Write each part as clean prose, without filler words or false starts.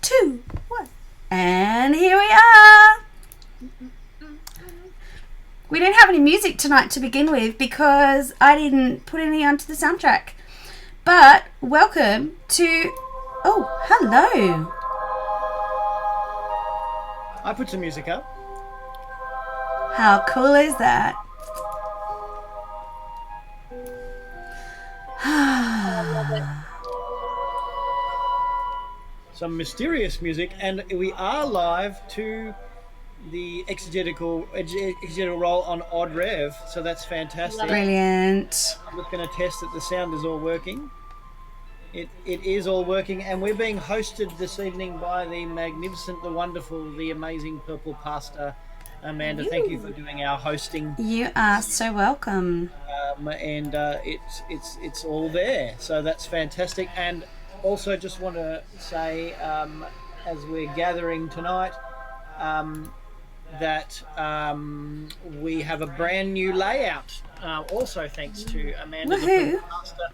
2, 1. And here we are. We don't have any music tonight to begin with because I didn't put any onto the soundtrack. But welcome to... Oh, hello. I put some music up. How cool is that? Some mysterious music, and we are live to the exegetical roll on Odd Rev, so that's fantastic. Brilliant. I'm just going to test that the sound is all working. It is all working, and we're being hosted this evening by the magnificent, the wonderful, the amazing Purple Pastor, Amanda. Thank you for doing our hosting. You are so welcome. And it's all there, so that's fantastic. And also just want to say, as we're gathering tonight, that we have a brand new layout. Also thanks to Amanda, the Master,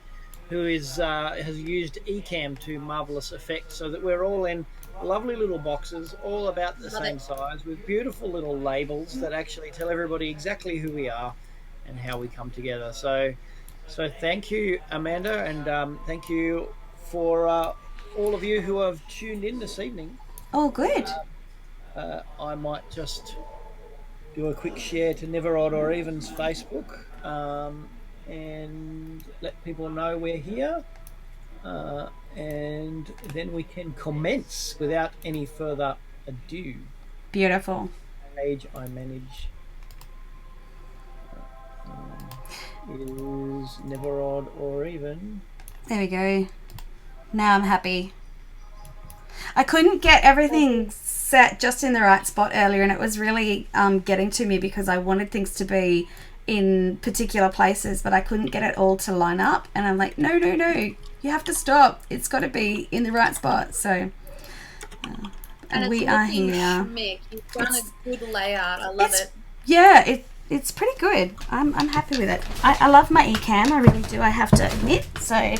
who has used Ecamm to marvelous effect, so that we're all in lovely little boxes, all about the same size, with beautiful little labels that actually tell everybody exactly who we are and how we come together. So thank you, Amanda, and thank you for all of you who have tuned in this evening. Oh, good. I might just do a quick share to Never Odd or Even's Facebook and let people know we're here. And then we can commence without any further ado. Beautiful. Page I manage is Never Odd or Even. There we go. Now I'm happy. I couldn't get everything set just in the right spot earlier, and it was really getting to me because I wanted things to be in particular places, but I couldn't get it all to line up. And I'm like, no, you have to stop. It's got to be in the right spot. So, and we are here. Schmick. You've done a good layout. I love it. Yeah, it's pretty good. I'm happy with it. I love my Ecamm. I really do. I have to admit. So,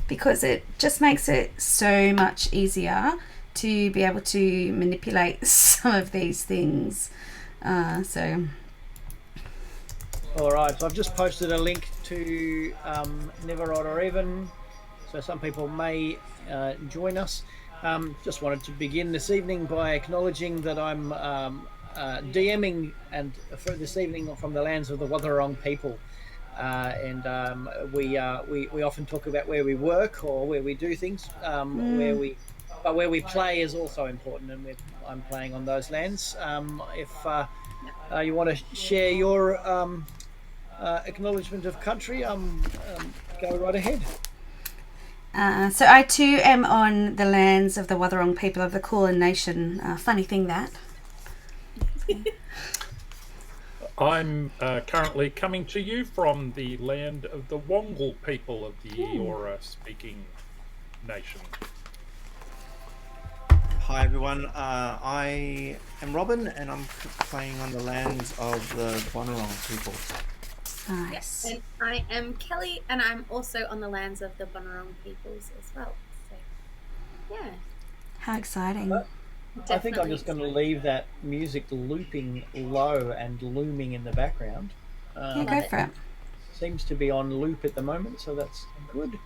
because it just makes it so much easier to be able to manipulate some of these things. So. All right, so I've just posted a link to Never Odd or Even, so some people may join us. Just wanted to begin this evening by acknowledging that I'm DMing and for this evening from the lands of the Wathaurong people, and we often talk about where we work or where we do things, where we play is also important, and I'm playing on those lands. If you want to share your acknowledgement of country, go right ahead. So I too am on the lands of the Wathaurong people of the Kulin Nation. Funny thing that. I'm currently coming to you from the land of the Wongal people of the Eora speaking nation. Hi everyone, I am Robin and I'm playing on the lands of the Bunurong people. Nice. Yes, and I am Kelly and I'm also on the lands of the Bunurong peoples as well. So, yeah. How exciting. I think I'm just going to leave that music looping low and looming in the background. Yeah, go for it. Seems to be on loop at the moment, so that's good.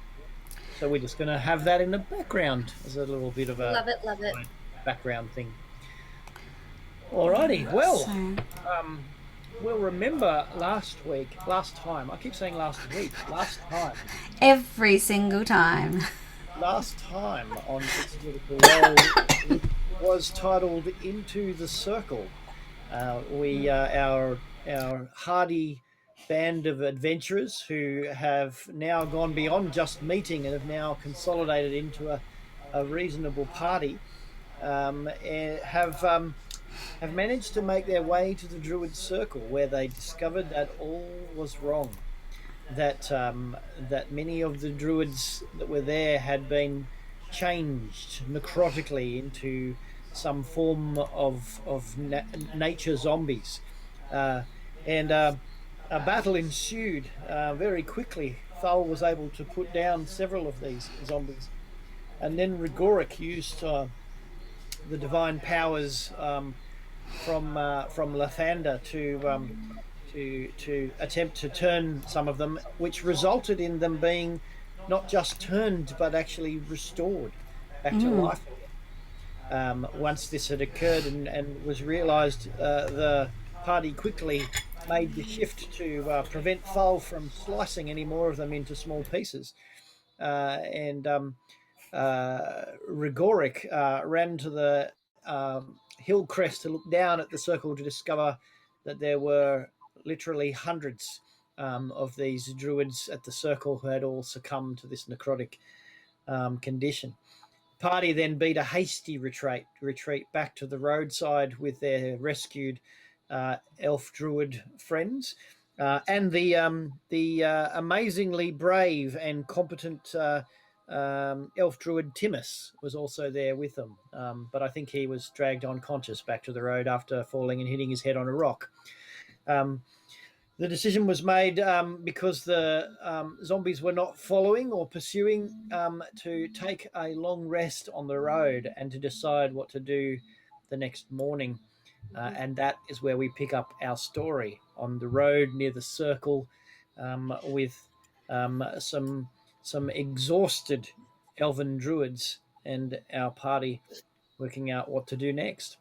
So we're just going to have that in the background as a little bit of a love it. background thing. Alrighty, well, we'll remember last time, Every single time. Last time on Exegetical Roll was titled Into the Circle. Our hardy band of adventurers who have now gone beyond just meeting and have now consolidated into a reasonable party, have managed to make their way to the Druid Circle, where they discovered that all was wrong. That many of the druids that were there had been changed necrotically into some form of nature zombies, and a battle ensued very quickly. Thal was able to put down several of these zombies, and then Rigoric used the divine powers from Lathander to attempt to turn some of them, which resulted in them being not just turned but actually restored back to life again. Once this had occurred and was realised, the party quickly made the shift to prevent Thal from slicing any more of them into small pieces. And Rigoric ran to the hill crest to look down at the circle to discover that there were literally hundreds of these druids at the circle who had all succumbed to this necrotic condition. Party then beat a hasty retreat back to the roadside with their rescued elf druid friends, and the amazingly brave and competent elf druid Timus was also there with them, but I think he was dragged unconscious back to the road after falling and hitting his head on a rock. The decision was made because the zombies were not following or pursuing, to take a long rest on the road and to decide what to do the next morning. And that is where we pick up our story, on the road near the circle, with some exhausted elven druids and our party working out what to do next.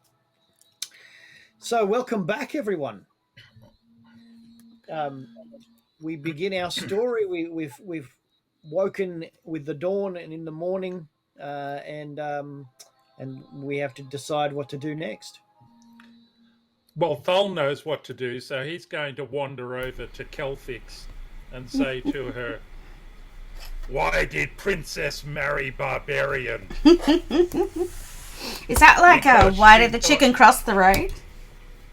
So welcome back, everyone. We begin our story. We've woken with the dawn and in the morning, and we have to decide what to do next. Well, Thal knows what to do, so he's going to wander over to Kelthix and say to her, "Why did Princess marry Barbarian?" Is that like Because why she did the thought- chicken cross the road?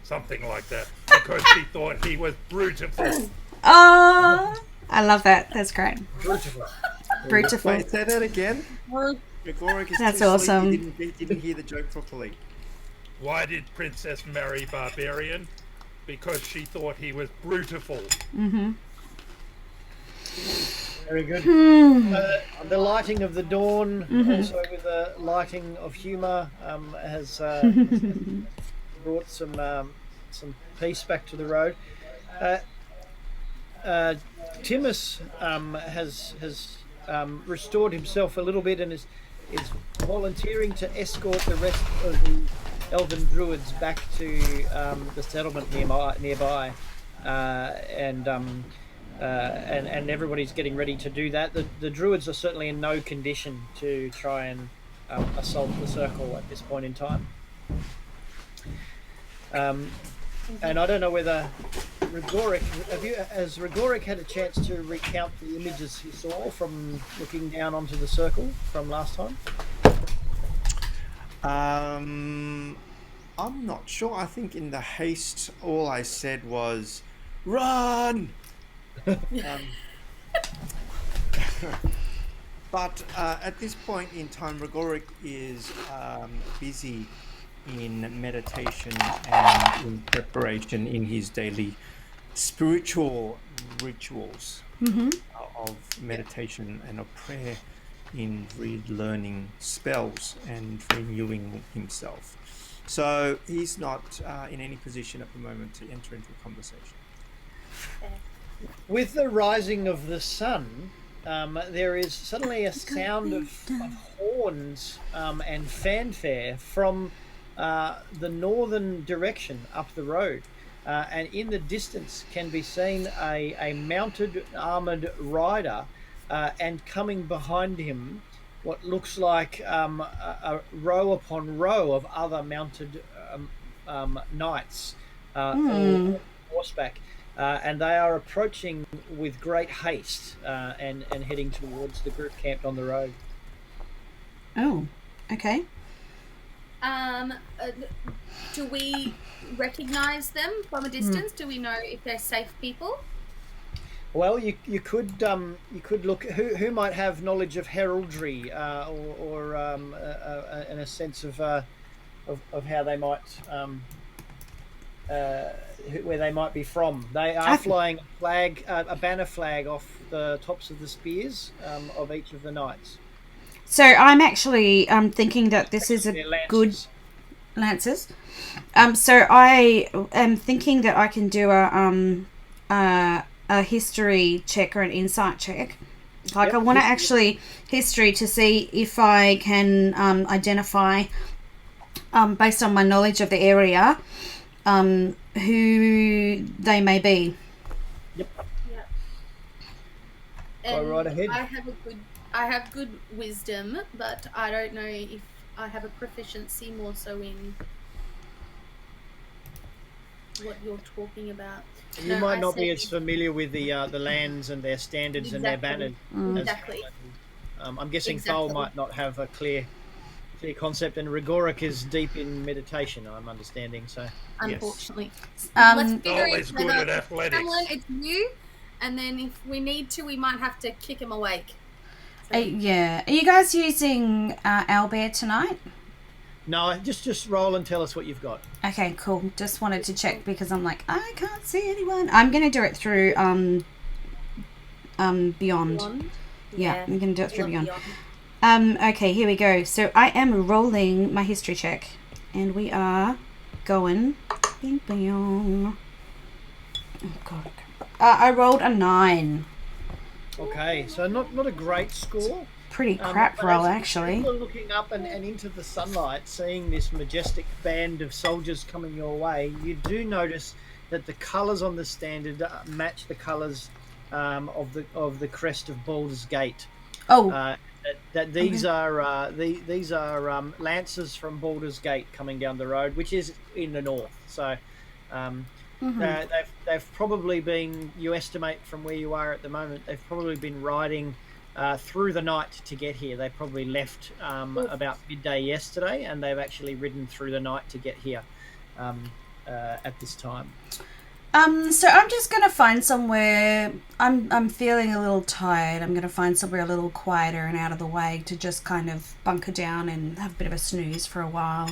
Something like that. Because she thought he was beautiful. Oh, I love that. That's great. Beautiful. Beautiful. Wait, say that again. Gregoric is That's too awesome. Sleepy. He didn't hear the joke properly. Why did Princess marry Barbarian? Because she thought he was beautiful. Very good. The lighting of the dawn, also with a lighting of humour, has brought some peace back to the road. Timus has restored himself a little bit and is volunteering to escort the rest of the elven druids back to the settlement nearby, and everybody's getting ready to do that. The druids are certainly in no condition to try and assault the circle at this point in time. And I don't know whether has Rigoric had a chance to recount the images he saw from looking down onto the circle from last time? I'm not sure. I think in the haste, all I said was, "Run!" But at this point in time, Rigoric is busy in meditation and in preparation in his daily spiritual rituals of meditation and of prayer, in relearning spells and renewing himself. So he's not in any position at the moment to enter into a conversation. With the rising of the sun, there is suddenly a sound of horns and fanfare from the northern direction up the road. And in the distance can be seen a mounted armoured rider, and coming behind him what looks like a row upon row of other mounted knights, all on horseback. And they are approaching with great haste, and heading towards the group camped on the road. Oh, okay. Do we recognize them from a distance? Do we know if they're safe people? Well, you could look who might have knowledge of heraldry, or in a sense of how they might where they might be from. They are flying a flag, a banner flag, off the tops of the spears of each of the knights. So I'm actually thinking that this is a Their lances. good Lancers. So I am thinking that I can do a history check or an insight check. Like Yep, I want to history. actually history to see if I can identify, based on my knowledge of the area, who they may be. Yep. Yeah. Go right And ahead. I have good wisdom, but I don't know if I have a proficiency more so in what you're talking about. You No, might I not said be as familiar with the lands and their standards and their exactly. banners as Exactly. I'm guessing Thal Exactly. might not have a clear concept, and Rigoric is deep in meditation. I'm understanding. So Yes. Unfortunately. Let's figure Thal out is good whether at athletics. Hamlin, it's you, and then if we need to, we might have to kick him awake. So Yeah. Are you guys using Owlbear tonight? no, just roll and tell us what you've got. Okay, cool. Just wanted to check because I'm like, I can't see anyone. I'm gonna do it through Beyond. Beyond. Yeah, I'm gonna do it through love Beyond. Okay, here we go. So I am rolling my history check, and we are going. Bing bing. Oh God. I rolled a 9. Okay, so not a great score. Pretty crap But roll, as actually. you're looking up and into the sunlight, seeing this majestic band of soldiers coming your way, you do notice that the colours on the standard match the colours of the crest of Baldur's Gate. Oh, That these are these are lancers from Baldur's Gate coming down the road, which is in the north. So um, they've probably been, you estimate from where you are at the moment, they've probably been riding through the night to get here. They probably left about midday yesterday, and they've actually ridden through the night to get here at this time. So I'm just gonna find somewhere. I'm feeling a little tired. I'm gonna find somewhere a little quieter and out of the way to just kind of bunker down and have a bit of a snooze for a while.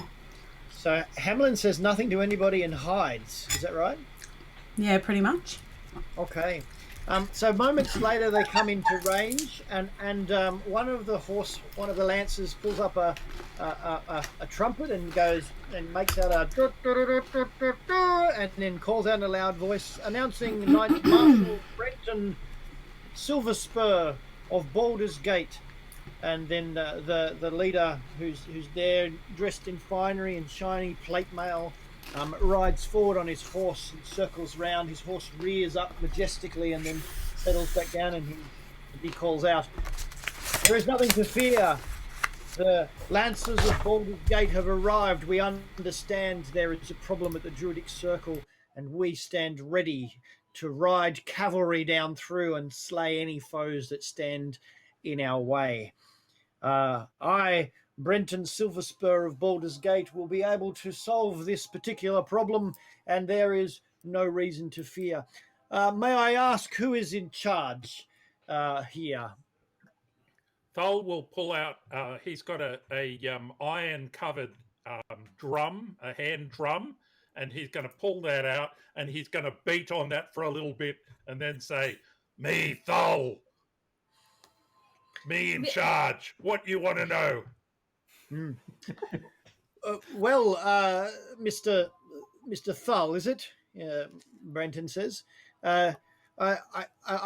So Hamlin says nothing to anybody and hides. Is that right? Yeah, pretty much. Okay. So moments later, they come into range, and one of the lancers pulls up a trumpet and goes and makes out a dut, dut, dut, dut, dut, dut, and then calls out in a loud voice, announcing Knight Marshal Brenton Silverspur of Baldur's Gate. And then the leader, who's there dressed in finery and shiny plate mail, rides forward on his horse and circles round. His horse rears up majestically and then settles back down, and he calls out, "There is nothing to fear. The Lancers of Baldur's Gate have arrived. We understand there is a problem at the Druidic Circle, and we stand ready to ride cavalry down through and slay any foes that stand in our way. I, Brenton Silverspur of Baldur's Gate, will be able to solve this particular problem, and there is no reason to fear. May I ask who is in charge here?" Thal will pull out. He's got a iron covered drum, a hand drum, and he's going to pull that out, and he's going to beat on that for a little bit, and then say, "Me, Thal, me in charge. What you want to know?" Well, Mr. Thull, is it? Brenton says. I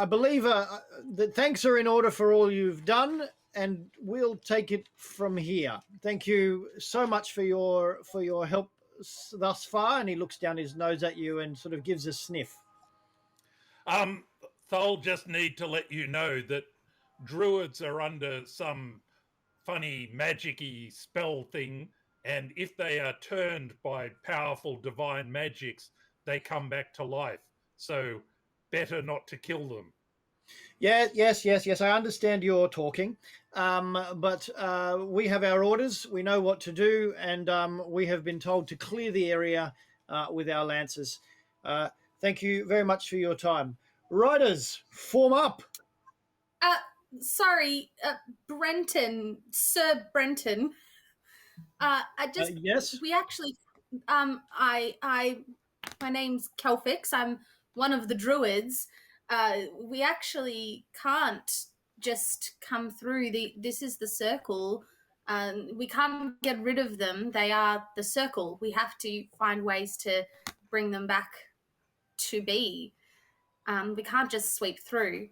believe that thanks are in order for all you've done, and we'll take it from here. Thank you so much for your help thus far. And he looks down his nose at you and sort of gives a sniff. Thal just need to let you know that druids are under some funny magic-y spell thing, and if they are turned by powerful divine magics, they come back to life. So better not to kill them. Yeah, yes. I understand you're talking, but we have our orders. We know what to do, and we have been told to clear the area with our lancers. Thank you very much for your time. Riders, form up. Sorry, Brenton, Sir Brenton. I just Yes. we actually I my name's Kelfix. I'm one of the druids. We actually can't just come through. This is the circle. We can't get rid of them. They are the circle. We have to find ways to bring them back to be. We can't just sweep through.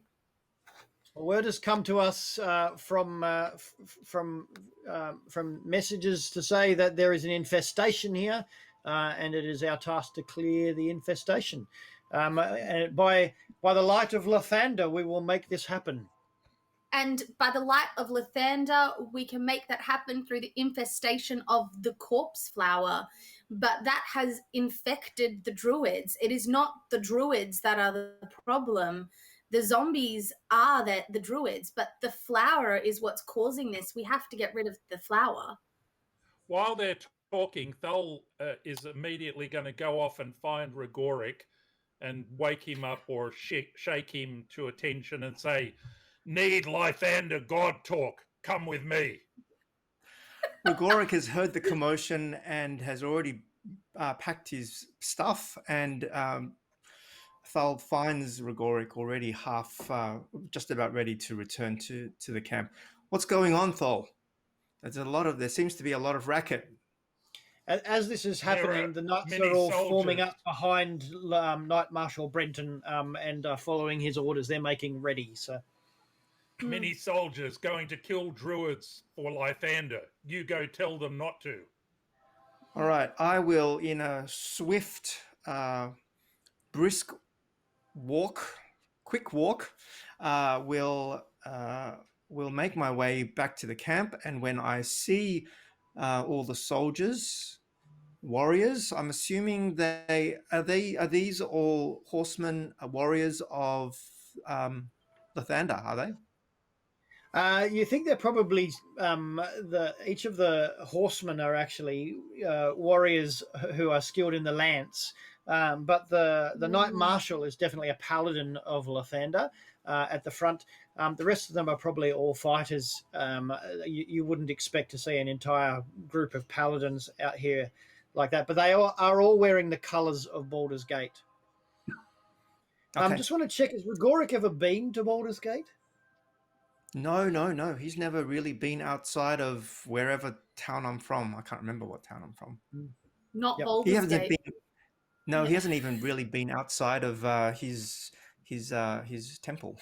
Word has come to us from messages to say that there is an infestation here, and it is our task to clear the infestation. And by the light of Lathander, we will make this happen. And by the light of Lathander, we can make that happen through the infestation of the corpse flower. But that has infected the druids. It is not the druids that are the problem. The zombies are the druids, but the flower is what's causing this. We have to get rid of the flower. While they're talking, Thol is immediately going to go off and find Rigoric and wake him up or shake him to attention and say, "Need Lathander God talk. Come with me." Rigoric has heard the commotion and has already packed his stuff, and Thal finds Rigoric already just about ready to return to the camp. What's going on, Thal? There seems to be a lot of racket. As this is happening, the knights are all forming up behind Knight Marshal Brenton and following his orders. They're making ready. So, many soldiers going to kill druids for Lathander. You go tell them not to. All right, I will, in a swift, brisk quick walk, will make my way back to the camp. And when I see all the soldiers, warriors, I'm assuming are these all horsemen, warriors of Lathander, are they? you think they're probably each of the horsemen are actually warriors who are skilled in the lance, but the Knight Marshal is definitely a paladin of Lathander at the front. The rest of them are probably all fighters. You wouldn't expect to see an entire group of paladins out here like that, but they are all wearing the colours of Baldur's Gate. Okay. Just want to check, has Rigoric ever been to Baldur's Gate? No. He's never really been outside of wherever town I'm from. I can't remember what town I'm from. Not Yep. Baldur's Gate. He hasn't even really been outside of his temple.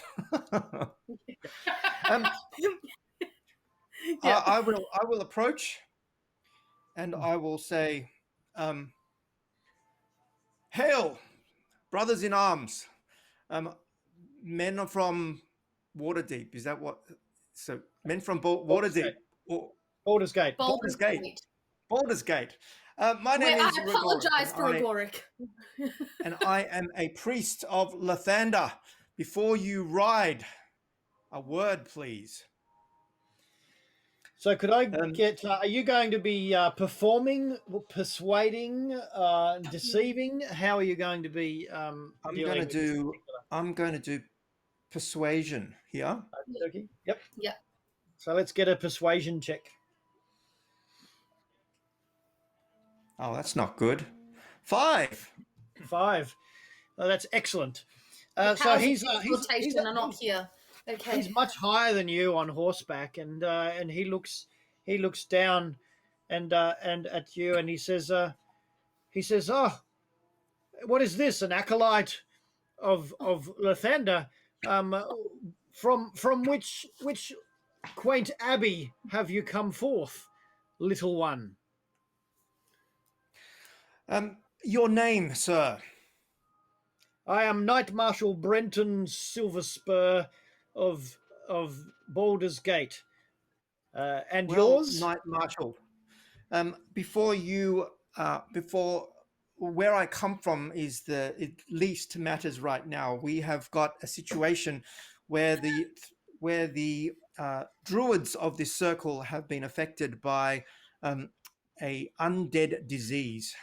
I will approach, and I will say, "Hail, brothers in arms! Men are from Waterdeep. Is that what? So men from Waterdeep. Baldur's Gate. Baldur's Gate. Baldur's Gate. My name is I apologize for Rigoric. And I am a priest of Lathander. Before you ride, a word, please." So could I get, are you going to be performing, persuading, deceiving? How are you going to be I'm going to do persuasion here. Okay. Yep. Yeah. So let's get a persuasion check. Oh, that's not good. 5. 5. Oh, that's excellent. So he's are not here. Okay. He's much higher than you on horseback, and he looks down and at you, and he says, "Oh, what is this? An acolyte of Lathander? From which quaint abbey have you come forth, little one?" Your name, sir? "I am Knight Marshal Brenton Silverspur of Baldur's Gate. And yours?" Knight Marshal. Before where I come from is it least matters right now. We have got a situation where the druids of this circle have been affected by a undead disease.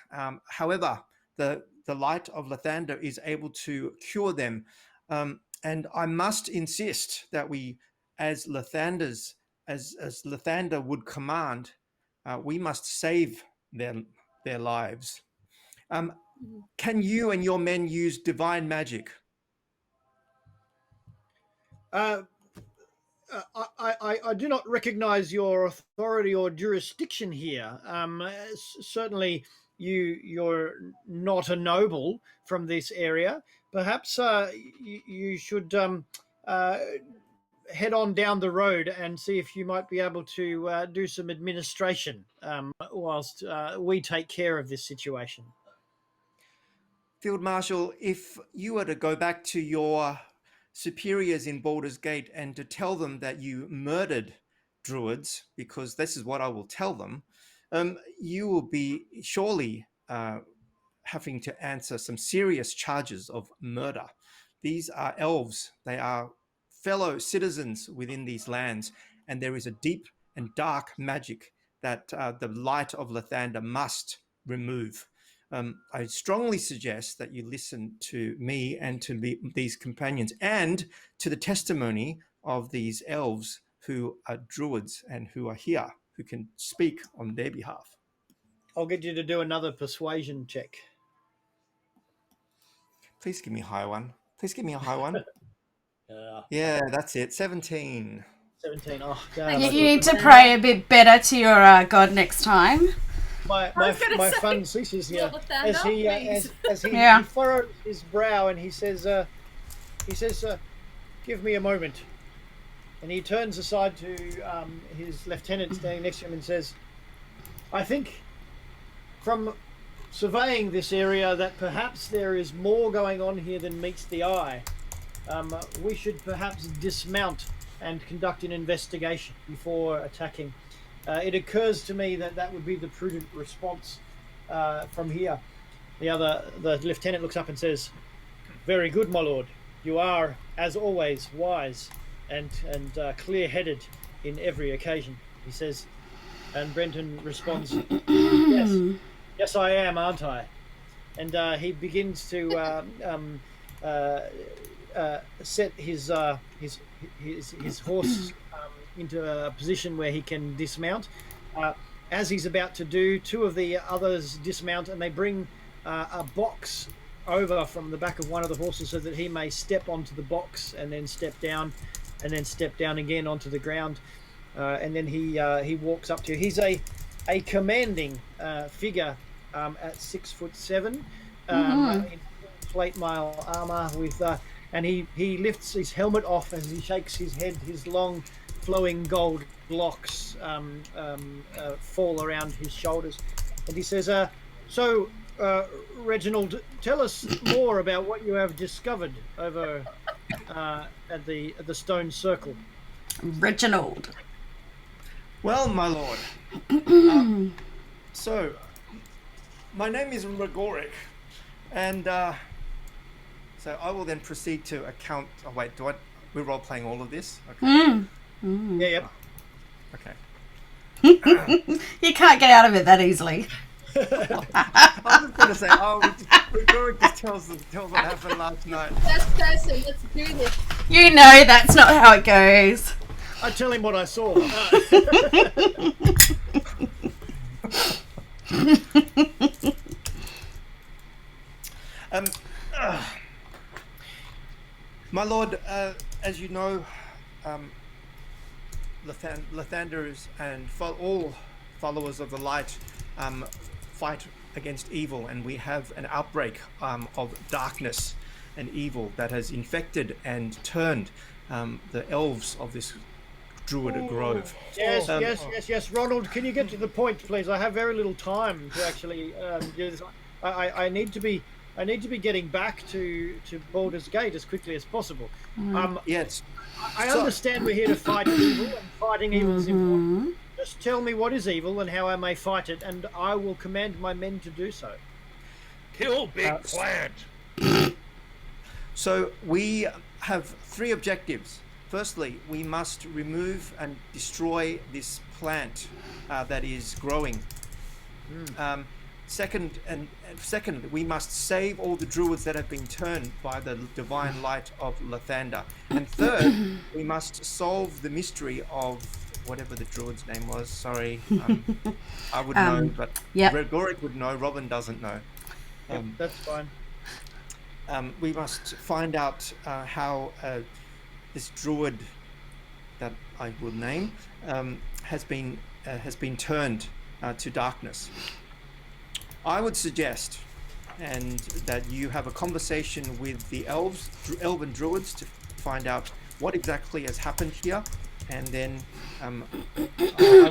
However, the light of Lathander is able to cure them. And I must insist that we, as Lathander would command, we must save their lives. Can you and your men use divine magic? I do not recognize your authority or jurisdiction here. Certainly, you're not a noble from this area. Perhaps you should uh, head on down the road and see if you might be able to do some administration whilst we take care of this situation. Field Marshal, if you were to go back to your superiors in Baldur's Gate and to tell them that you murdered druids, because this is what I will tell them, you will be surely having to answer some serious charges of murder. These are elves, they are fellow citizens within these lands, and there is a deep and dark magic that the light of Lathander must remove. I strongly suggest that you listen to me and to these companions and to the testimony of these elves who are druids and who are here, who can speak on their behalf. I'll get you to do another persuasion check. Please give me a high one. Please give me a high one. Yeah. Yeah, that's it. 17. 17. Oh, Thank You God. need to pray a bit better to your god next time. My was gonna say, fun ceases here Lord as Lathander, he please. as he, Yeah. he furrows his brow and he says, "Give me a moment." And he turns aside to his lieutenant standing next to him and says, "I think from surveying this area that perhaps there is more going on here than meets the eye. We should perhaps dismount and conduct an investigation before attacking. It occurs to me that that would be the prudent response from here." The lieutenant looks up and says, "Very good, my lord. You are, as always, wise and clear-headed in every occasion," he says. And Brenton responds, Yes, I am, aren't I?" And he begins to set his horse into a position where he can dismount. As he's about to do, two of the others dismount and they bring a box over from the back of one of the horses so that he may step onto the box and then step down again onto the ground. And then he walks up to you. He's a commanding figure at 6'7", in plate mail armor with and he lifts his helmet off as he shakes his head. His long flowing gold locks fall around his shoulders, and he says, "So, Reginald, tell us more about what you have discovered over at the Stone Circle." Reginald. Well, my lord. So, my name is Regoric, and so I will then proceed to account. Oh wait, we're role playing all of this? Okay. Yeah, yep. Okay. You can't get out of it that easily. I was going to say, Regoric just tells what happened last night. Best person, let's do this. You know that's not how it goes. I tell him what I saw. My lord, as you know, Lathanders and all followers of the light fight against evil, and we have an outbreak of darkness and evil that has infected and turned the elves of this druid grove. Yes. Ronald, can you get to the point, please? I have very little time to actually do this. I need to be getting back to Baldur's Gate as quickly as possible. Yes. I understand we're here to fight evil, and fighting evil is important. Just tell me what is evil and how I may fight it, and I will command my men to do so. Kill Big Plant. So we have three objectives. Firstly, we must remove and destroy this plant that is growing. Second, we must save all the druids that have been turned by the divine light of Lathander. And third, we must solve the mystery of whatever the druid's name was. Sorry, I would know, but Regoric would know. Robin doesn't know. That's fine. We must find out how this druid that I will name has been turned to darkness. I would suggest and that you have a conversation with the elven druids to find out what exactly has happened here, and then I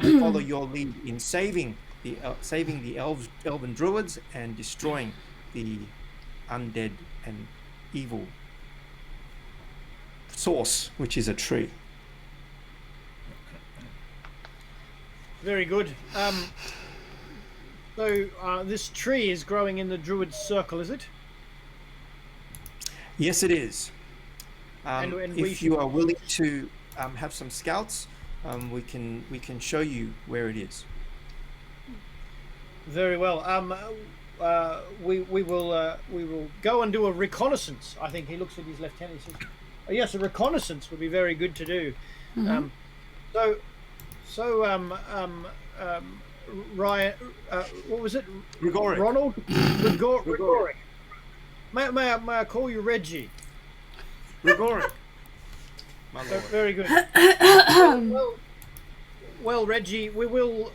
will follow your lead in saving the elven druids and destroying the undead and evil source, which is a tree. Very good. So this tree is growing in the druid's circle, is it? Yes, it is. And if you are willing to have some scouts, we can show you where it is. Very well. We will go and do a reconnaissance. I think he looks at his lieutenant. He says, "Oh, yes, a reconnaissance would be very good to do." Mm-hmm. Ryan, what was it? Grigoric. Ronald? Grigoric. May I call you Reggie? Grigoric. My lord. Very good. Well, Reggie, we will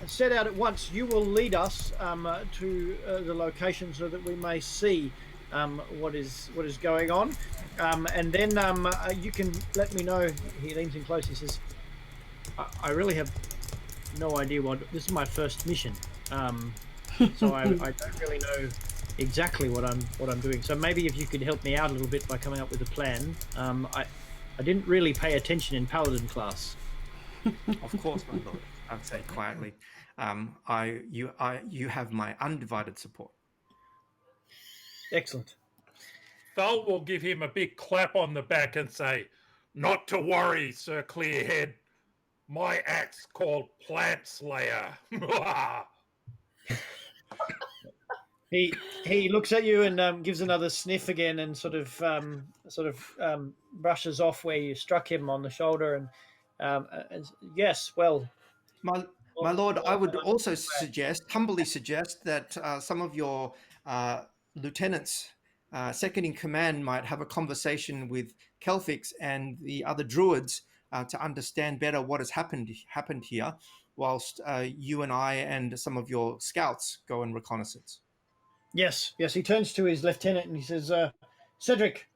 set out at once. You will lead us to the location so that we may see what is going on, and then you can let me know. He leans in close. He says, "I really have no idea what this is. My first mission, so I don't really know exactly what I'm doing. So maybe if you could help me out a little bit by coming up with a plan. I didn't really pay attention in Paladin class." Of course, my lord. I'd say quietly. You have my undivided support. Excellent. Thal will give him a big clap on the back and say, "Not to worry, Sir Clearhead. My axe called Plant Slayer." He looks at you and gives another sniff again, and sort of brushes off where you struck him on the shoulder, and yes, well, My lord, I would also humbly suggest that some of your lieutenants, second in command, might have a conversation with Kelfix and the other druids to understand better what has happened here, whilst you and I and some of your scouts go on reconnaissance. Yes. He turns to his lieutenant and he says, "Cedric,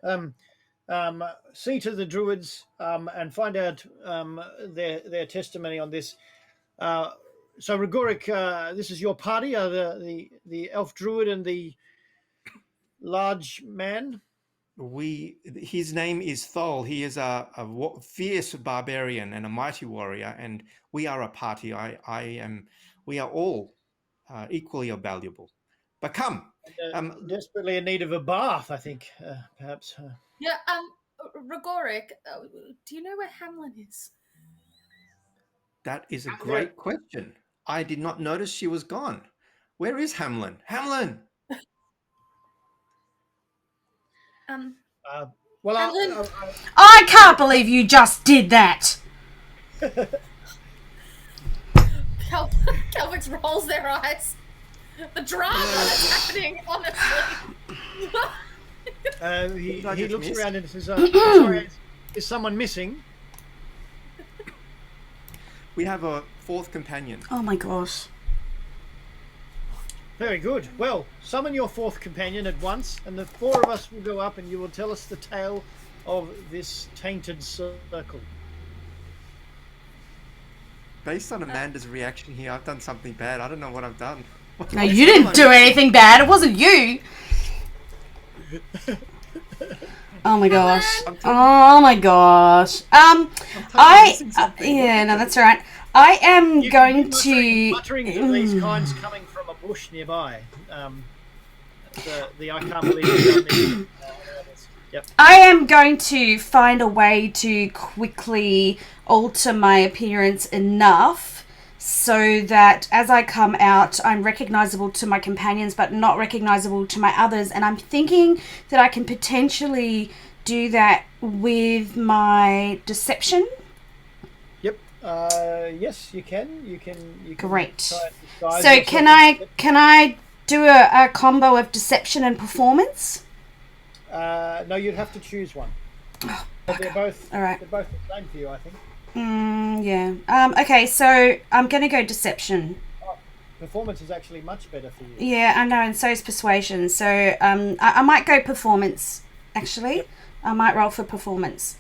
see to the druids and find out their testimony on this. So, Rigoric, this is your party, the elf druid and the large man." His name is Thol. He is a fierce barbarian and a mighty warrior, and we are a party. We are all equally valuable. But come, Desperately in need of a bath, I think, perhaps. Yeah, Rigoric, do you know where Hamlin is? That is a great question. I did not notice she was gone. Where is Hamlin? Hamlin! Well, Hamlin. I can't believe you just did that. Kelvix rolls their eyes. The drama that's happening, honestly. He looks around and says, "Sorry, is someone missing?" We have a fourth companion. Oh my gosh. Very good. Well, summon your fourth companion at once, and the four of us will go up and you will tell us the tale of this tainted circle. Based on Amanda's reaction here, I've done something bad. I don't know what I've done. No, you didn't do anything bad. It wasn't you. Oh my gosh. Oh my gosh. Yeah, no, that's all right. I am going to Mutterings of these kinds coming from a bush nearby. The I can't believe you've done this. Yep. I am going to find a way to quickly alter my appearance enough so that as I come out, I'm recognizable to my companions, but not recognizable to my others. And I'm thinking that I can potentially do that with my deception. Yep. Yes, you can. You can. Great. So can I do a combo of deception and performance? No, you'd have to choose one. But they're both All right. they're both the same for you, I think. Yeah. Okay, so I'm going to go deception. Performance is actually much better for you. Yeah, I know, and so is persuasion. So I might go performance, actually. Yep. I might roll for performance.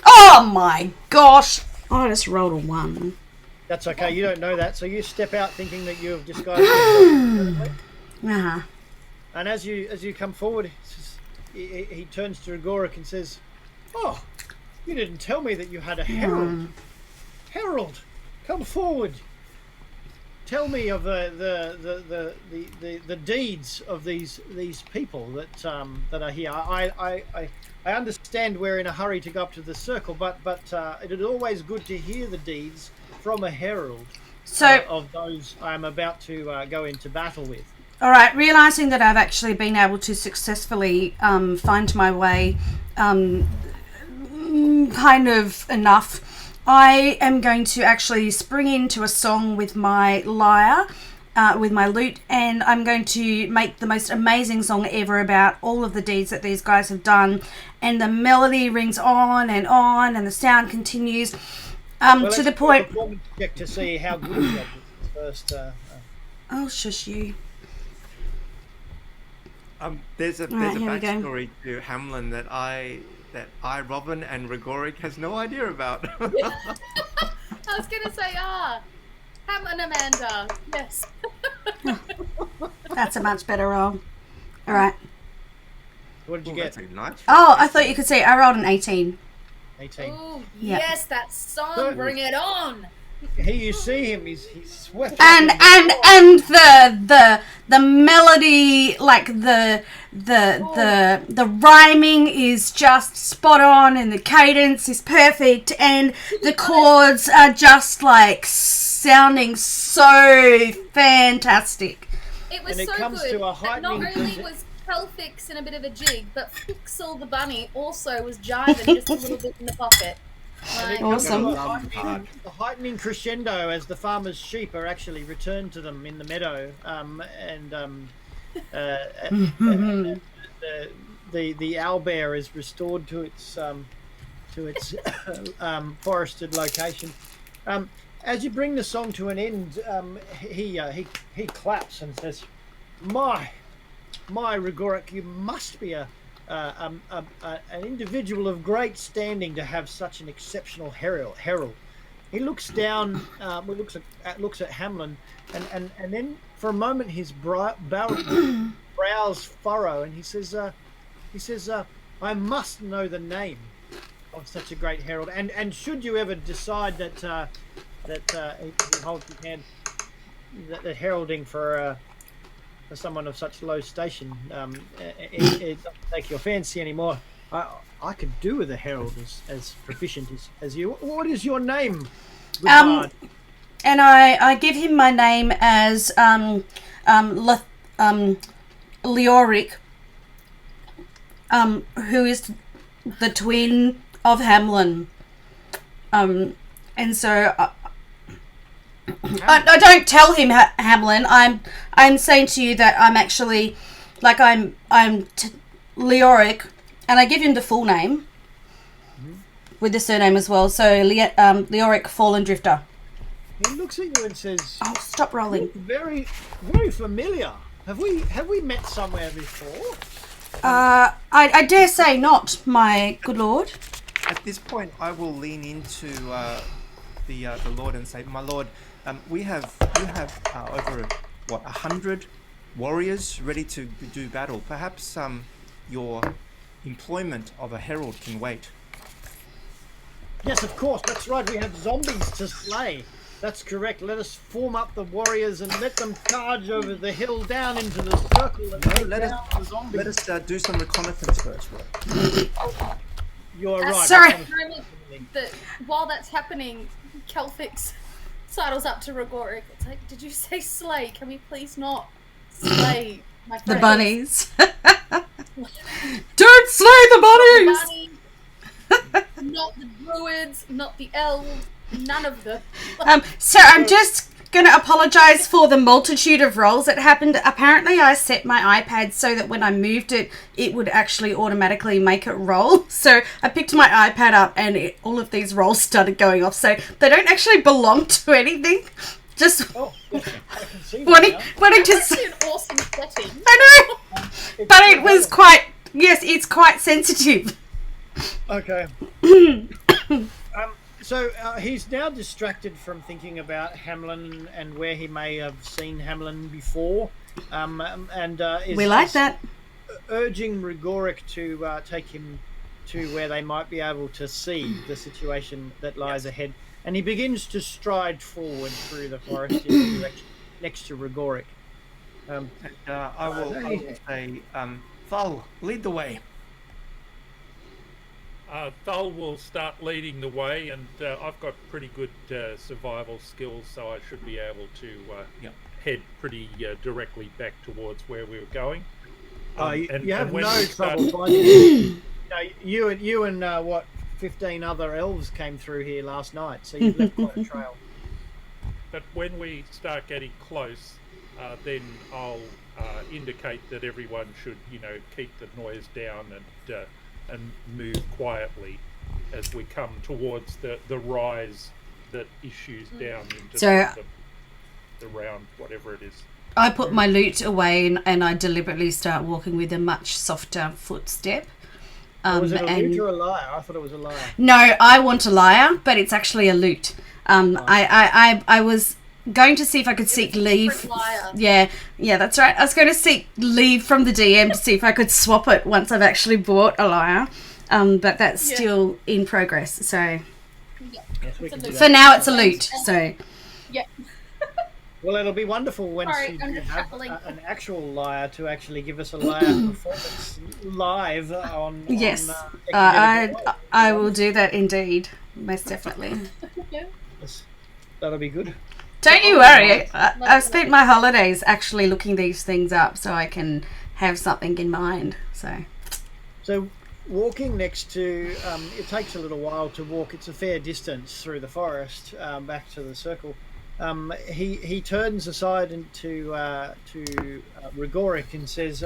Oh my gosh! I just rolled a 1. That's okay. You don't know that, so you step out thinking that you've disguised yourself. Uh-huh. And as you come forward, he turns to Agoric and says, "Oh, you didn't tell me that you had a herald. Herald, come forward. Tell me of the deeds of these people that are here. I understand we're in a hurry to go up to the circle, but it is always good to hear the deeds from a herald of those I am about to go into battle with." All right, realizing that I've actually been able to successfully find my way kind of enough, I am going to actually spring into a song with my lyre, with my lute, and I'm going to make the most amazing song ever about all of the deeds that these guys have done. And the melody rings on, and the sound continues to the point. Performance check to see how good you are first. Oh, shush you. There's a Right, here we go. backstory to Hamlin that Robin, and Rigoric has no idea about. I was going to say, Hamlin Amanda. Yes. That's a much better roll. All right. What did you That's get? a nice. Oh, I thought you could see. I rolled an 18. 18. Oh, Yeah. yes, that song. Bring it on. Here you see him. He's sweating. And the melody, like the rhyming is just spot on, and the cadence is perfect, and the chords are just like sounding so fantastic. It was And it so comes good to a that not heightening- only was Pelfix in a bit of a jig, but Fixel the bunny also was jiving just a little bit in the pocket. Like, Awesome. The heightening crescendo as the farmer's sheep are actually returned to them in the meadow, the owlbear is restored to its forested location. As you bring the song to an end, he claps and says, "My Rigoric, you must be an individual of great standing to have such an exceptional herald." He looks down, looks at Hamlin, and then for a moment his brows furrow, and he says, "I must know the name of such a great herald, and should you ever decide that he holds his hand, that heralding for someone of such low station, it doesn't take your fancy anymore. I could do with a herald as proficient as you. What is your name, good bard?" And I give him my name as Leoric, who is the twin of Hamlin. And so I don't tell him Hamlin. I'm saying to you that I'm actually, like, I'm Leoric, and I give him the full name with the surname as well. So Leoric Fallen Drifter. He looks at you and says, Oh, stop rolling. "Very, very familiar. Have we met somewhere before?" I dare say not, my good lord. At this point, I will lean into the Lord and say, "My Lord, you have over 100 warriors ready to do battle. Perhaps your employment of a herald can wait." "Yes, of course. That's right. We have zombies to slay. That's correct. Let us form up the warriors and let them charge over the hill down into the circle and take Let down the zombies." us do some reconnaissance first. You're right. sorry. While that's happening, Kelfix sidles up to Rigoric. It's like, "Did you say slay? Can we please not slay my friends?" The bunnies. Don't slay the bunnies! Bunny, not the druids, not the elves, none of them. So I'm just going to apologize for the multitude of rolls that happened. Apparently, I set my iPad so that when I moved it, it would actually automatically make it roll. So I picked my iPad up and all of these rolls started going off. So they don't actually belong to anything. Just I can see wanting that to... That's an awesome setting. I know! now. But it was quite... Yes, it's quite sensitive. Okay. So he's now distracted from thinking about Hamlin and where he may have seen Hamlin before, is We like that. urging Rigoric to take him to where they might be able to see the situation that lies ahead. And he begins to stride forward through the forest in the direction next to Rigoric. I will say, Thal, lead the way. Thal will start leading the way, and I've got pretty good survival skills, so I should be able to head pretty directly back towards where we were going. You have when no we start- trouble finding you and what 15 other elves came through here last night, so you've left quite a trail. But when we start getting close, then I'll indicate that everyone should, keep the noise down and move quietly as we come towards the rise that issues down into the round, whatever it is. I put my loot away and I deliberately start walking with a much softer footstep. Was it a lute or a lyre? I thought it was a lyre. No, I want a lyre, but it's actually a lute. I was going to see if I could seek leave. Yeah, that's right. I was going to seek leave from the DM to see if I could swap it once I've actually bought a lyre. But that's still in progress. So Yes, we can do for that. now, it's a lute. So Yeah. Well, it'll be wonderful when Sorry, you I'm do just have shuffling. an actual lyre to actually give us a lyre performance live on. yes, On, Exegetical. I will do that indeed, most definitely. Yes, that'll be good. Don't you worry. I've spent my holidays actually looking these things up so I can have something in mind. So Walking next to, it takes a little while to walk. It's a fair distance through the forest back to the circle. He turns aside into Rigoric and says,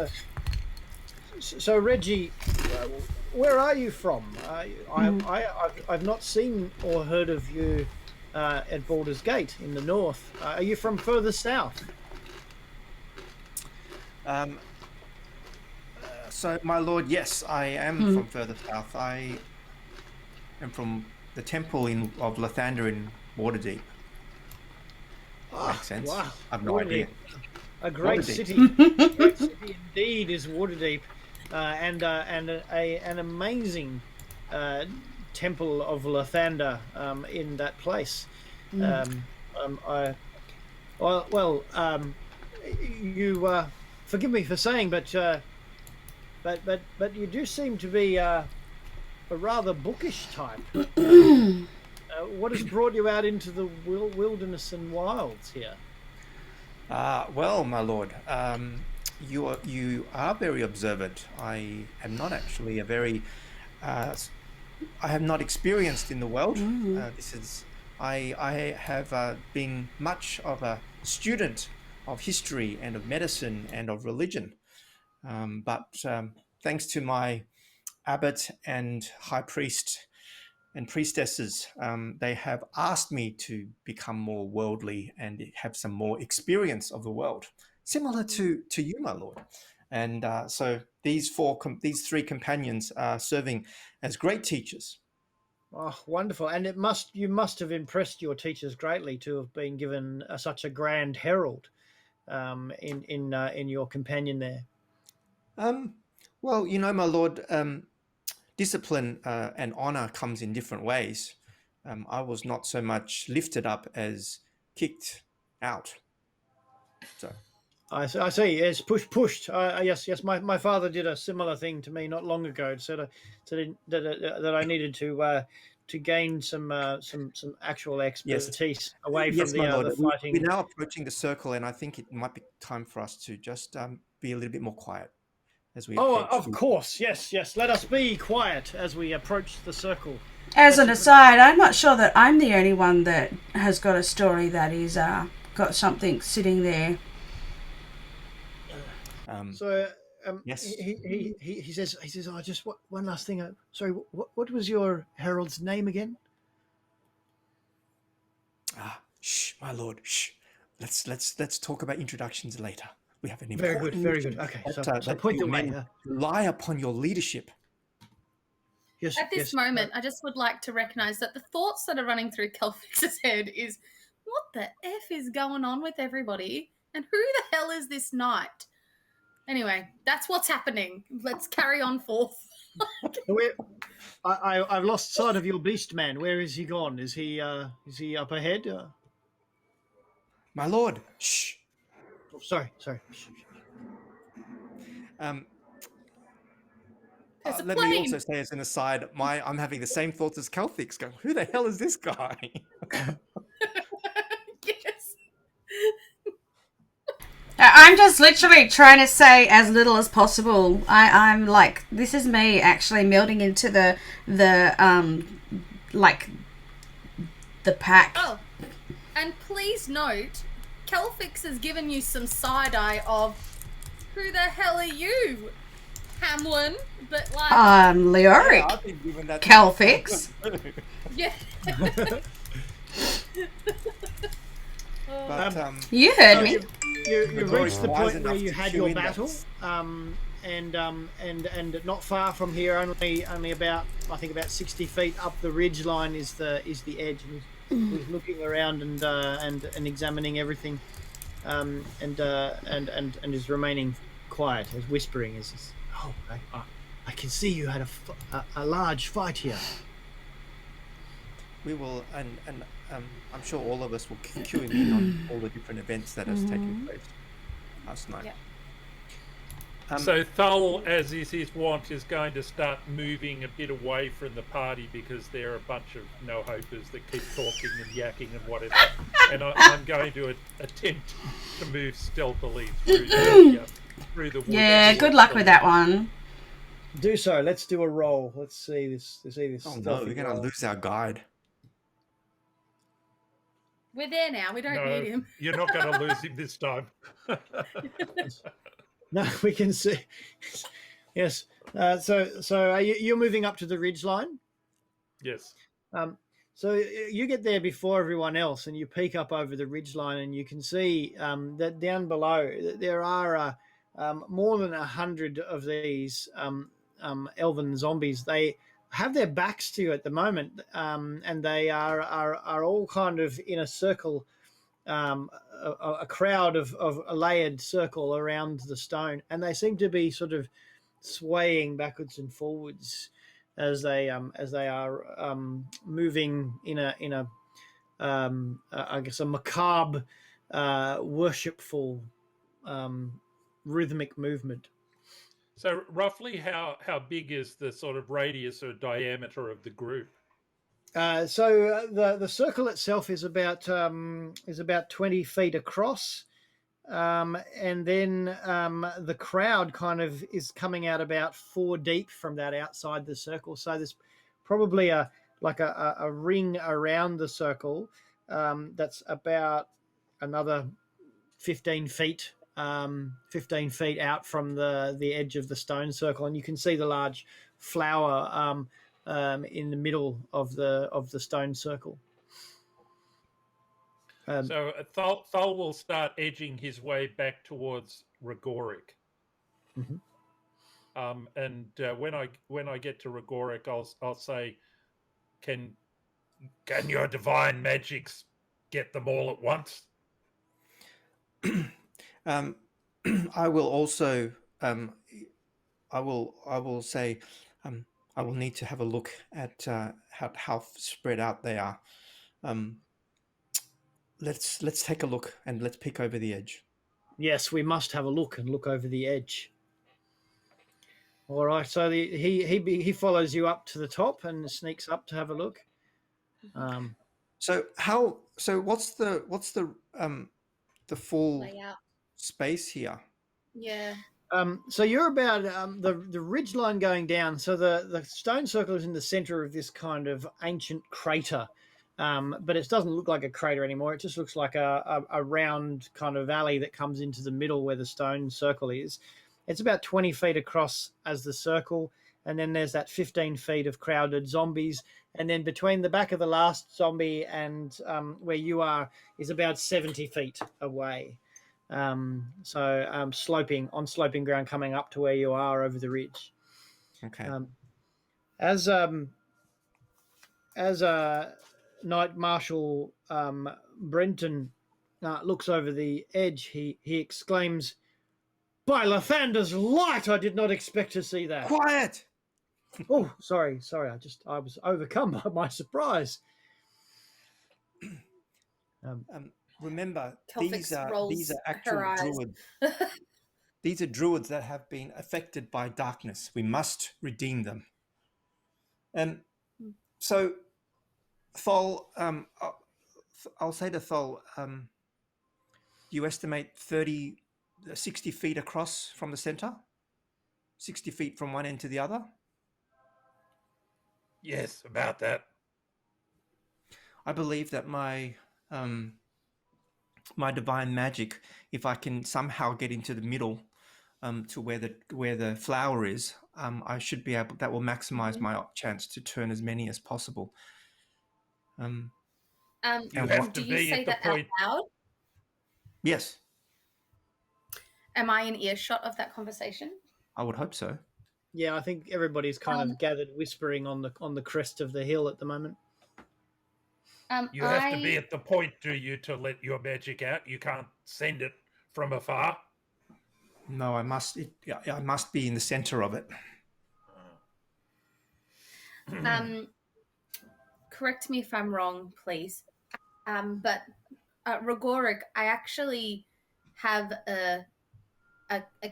"So Reggie, where are you from? I've not seen or heard of you at Baldur's Gate in the north. Are you from further south?" So, my lord, yes, I am from further south. I am from the temple of Lathander in Waterdeep. Makes sense. Wow. I've no Waterdeep. idea. A great Waterdeep. city. A great city indeed is Waterdeep, and an amazing temple of Lathander in that place. You forgive me for saying, but you do seem to be a rather bookish type. What has brought you out into the wilderness and wilds here? Well, my lord, you are very observant. I am not actually I have not experienced in the world. I have been much of a student of history and of medicine and of religion. But thanks to my abbot and high priest and priestesses, they have asked me to become more worldly and have some more experience of the world, similar to you, my lord. And so these three companions are serving as great teachers. Oh, wonderful! And you must have impressed your teachers greatly to have been given such a grand herald in your companion there. Well, my lord, discipline and honor comes in different ways. I was not so much lifted up as kicked out. So I see. Yes, pushed. Yes. My father did a similar thing to me not long ago. Said that I needed to gain some actual expertise away from my lord. the fighting. We're now approaching the circle, and I think it might be time for us to just be a little bit more quiet as we approach. Of course. Yes. Let us be quiet as we approach the circle. as an aside, I'm not sure that I'm the only one that has got a story that is got something sitting there. So Yes. he says, oh, just one last thing. Sorry, what was your herald's name again? Shh, my lord. Shh. Let's talk about introductions later. We have an Very important good, very mission good. Okay, that, so that point your away. men rely upon your leadership. Yes, At this moment, I just would like to recognize that the thoughts that are running through Kelfix's head is, what the F is going on with everybody? And who the hell is this knight? Anyway, that's what's happening. Let's carry on forth. I've lost sight of your beast man. Where is he gone? Is he up ahead? My lord. Shh. Oh, sorry. There's a Let me also plane. say as an aside, I'm having the same thoughts as Kelthix. Going, who the hell is this guy? Yes. I'm just literally trying to say as little as possible. I'm like, this is me actually melting into the like the pack. Oh, and please note, Kelfix has given you some side-eye of, who the hell are you, Hamlin? But like, Leoric, I've been given that. Kelfix. yeah. But You heard me. You reached the wise point where enough you to had chew your in that. battle, and not far from here, only about, I think, about 60 feet up the ridge line is the edge. And he's looking around and examining everything, and is remaining quiet, as whispering as, oh, I can see you had a large fight here. We will, and I'm sure all of us will cue him in on all the different events that has taken place last night. Yeah. So Thul, as is his wont, is going to start moving a bit away from the party because they're a bunch of no-hopers that keep talking and yakking and whatever. And I'm going to attempt to move stealthily through the woods. Yeah, good luck with that one. Do so. Let's do a roll. Let's see this. Oh no, we're going to lose our guide. We're there now. We don't need him. You're not going to lose him this time. No, we can see. Yes. So you're moving up to the ridge line? Yes. So you get there before everyone else, and you peek up over the ridge line, and you can see that down below there are more than 100 of these elven zombies. They have their backs to you at the moment, and they are all kind of in a circle, a crowd of a layered circle around the stone, and they seem to be sort of swaying backwards and forwards as they are moving in a I guess a macabre, worshipful, rhythmic movement. So roughly how big is the sort of radius or diameter of the group? So the circle itself is about 20 feet across, and then the crowd kind of is coming out about 4 deep from that outside the circle. So there's probably a ring around the circle that's about another 15 feet. 15 feet out from the edge of the stone circle, and you can see the large flower in the middle of the stone circle. So Thul will start edging his way back towards Rigoric. Mm-hmm. And when I get to Rigoric, I'll say, can your divine magics get them all at once? I will also I will say I will need to have a look at how spread out they are. Let's take a look and let's peek over the edge. Yes, we must have a look and look over the edge. All right, so he follows you up to the top and sneaks up to have a look. So what's the full Layout. space here? Yeah. So you're about the ridge line going down. So the stone circle is in the center of this kind of ancient crater, but it doesn't look like a crater anymore. It just looks like a round kind of valley that comes into the middle where the stone circle is. It's about 20 feet across as the circle, and then there's that 15 feet of crowded zombies, and then between the back of the last zombie and where you are is about 70 feet away. Sloping ground coming up to where you are over the ridge. Okay. As Knight Marshal Brenton looks over the edge, he exclaims, "By Lathander's light, I did not expect to see that." Quiet. Oh, sorry. I was overcome by my surprise. Remember, Kelfix these are rolls actual her eyes. druids. These are druids that have been affected by darkness. We must redeem them. So, Thol, I'll say to Thol, you estimate 60 feet across from the center? 60 feet from one end to the other? Yes, about that. I believe that my divine magic, if I can somehow get into the middle to where the flower is, I should be able. That will maximize my chance to turn as many as possible. You have to do you be say at the that point. out loud? Yes, Am I in earshot of that conversation? I would hope so. Yeah, I think everybody's kind of gathered, whispering on the crest of the hill at the moment. You have to be at the point, do you, to let your magic out? You can't send it from afar. No, I must. I must be in the center of it. Correct me if I'm wrong, please. But Rogoric, I actually have a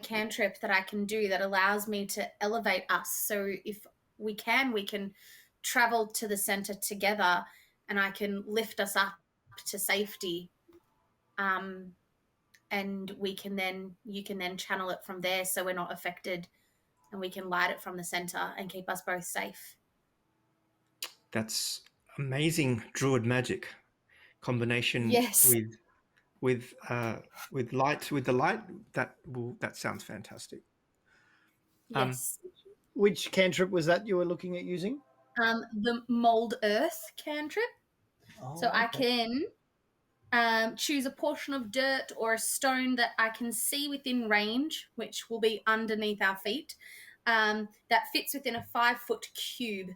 cantrip that I can do that allows me to elevate us. So if we can travel to the center together, and I can lift us up to safety. And you can then channel it from there, so we're not affected, and we can light it from the center and keep us both safe. That's amazing druid magic combination. Yes. with light. With the light, that sounds fantastic. Yes. Which cantrip was that you were looking at using? The mold earth cantrip. So I can choose a portion of dirt or a stone that I can see within range, which will be underneath our feet, that fits within a 5-foot cube.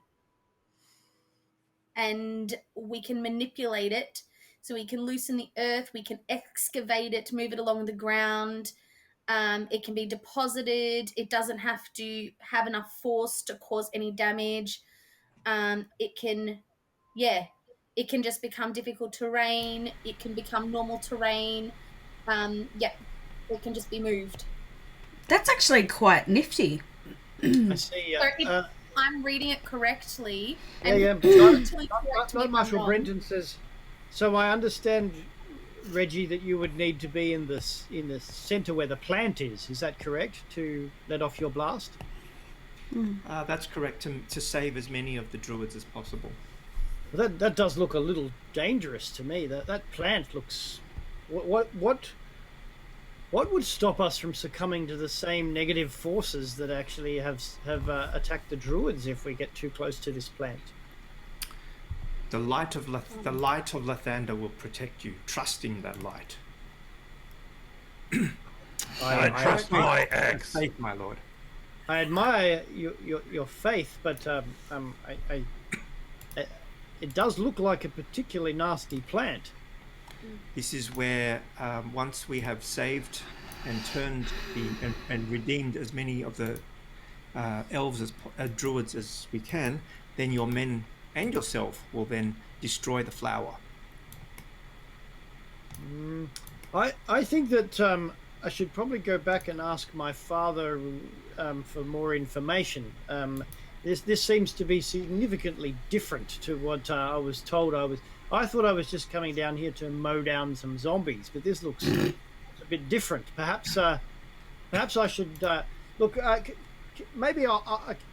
And we can manipulate it. So we can loosen the earth, we can excavate it, move it along the ground. It can be deposited. It doesn't have to have enough force to cause any damage. It can just become difficult terrain. It can become normal terrain. It can just be moved. That's actually quite nifty. I see. So if I'm reading it correctly, Knight Marshal Brenton says, so I understand, Reggie, that you would need to be in the center where the plant is. Is that correct, to let off your blast? That's correct, to save as many of the druids as possible. That does look a little dangerous to me. That plant looks. What would stop us from succumbing to the same negative forces that actually have attacked the druids if we get too close to this plant? The light of Lathander will protect you. Trust in that light. I trust my axe. Faith, my lord. I admire your faith, but it does look like a particularly nasty plant. This is where once we have saved and turned and redeemed as many of the elves as druids as we can, then your men and yourself will then destroy the flower. I think that I should probably go back and ask my father for more information. This seems to be significantly different to what I was told. I thought I was just coming down here to mow down some zombies, but this looks a bit different. Perhaps I should look. maybe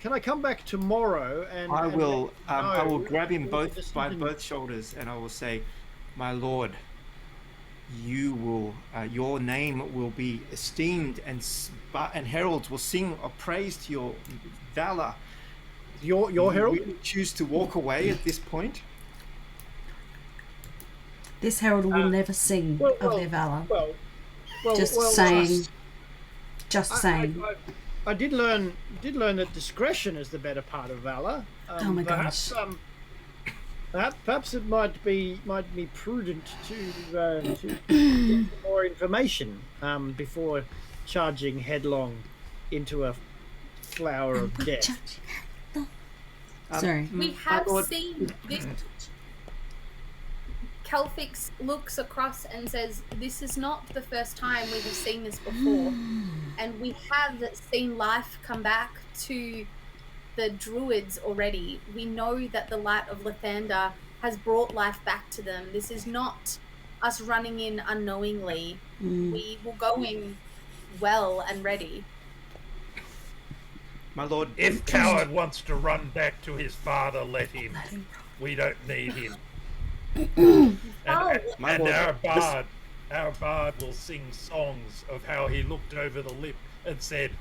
can I come back tomorrow and I and will. I will know grab him what the both by decision- both shoulders, and I will say, "My lord, you will. Your name will be esteemed, and heralds will sing a praise to your valor. Your You herald. really choose to walk away at this point." This herald will never sing of their valor. Well, Just well, saying. Just I, saying. I did learn that discretion is the better part of valor. Oh my perhaps, gosh. Perhaps it might be prudent to get more information before charging headlong into a flower of death. Sorry. We my have lord, seen this. Kelfix looks across and says, "This is not the first time we have seen this before. And we have seen life come back to the druids already. We know that the light of Lathander has brought life back to them. This is not us running in unknowingly. We will go in well and ready." My lord, If Coward wants to run back to his father, let him. We don't need him. Oh, my And lord, our bard will sing songs of how he looked over the lip and said,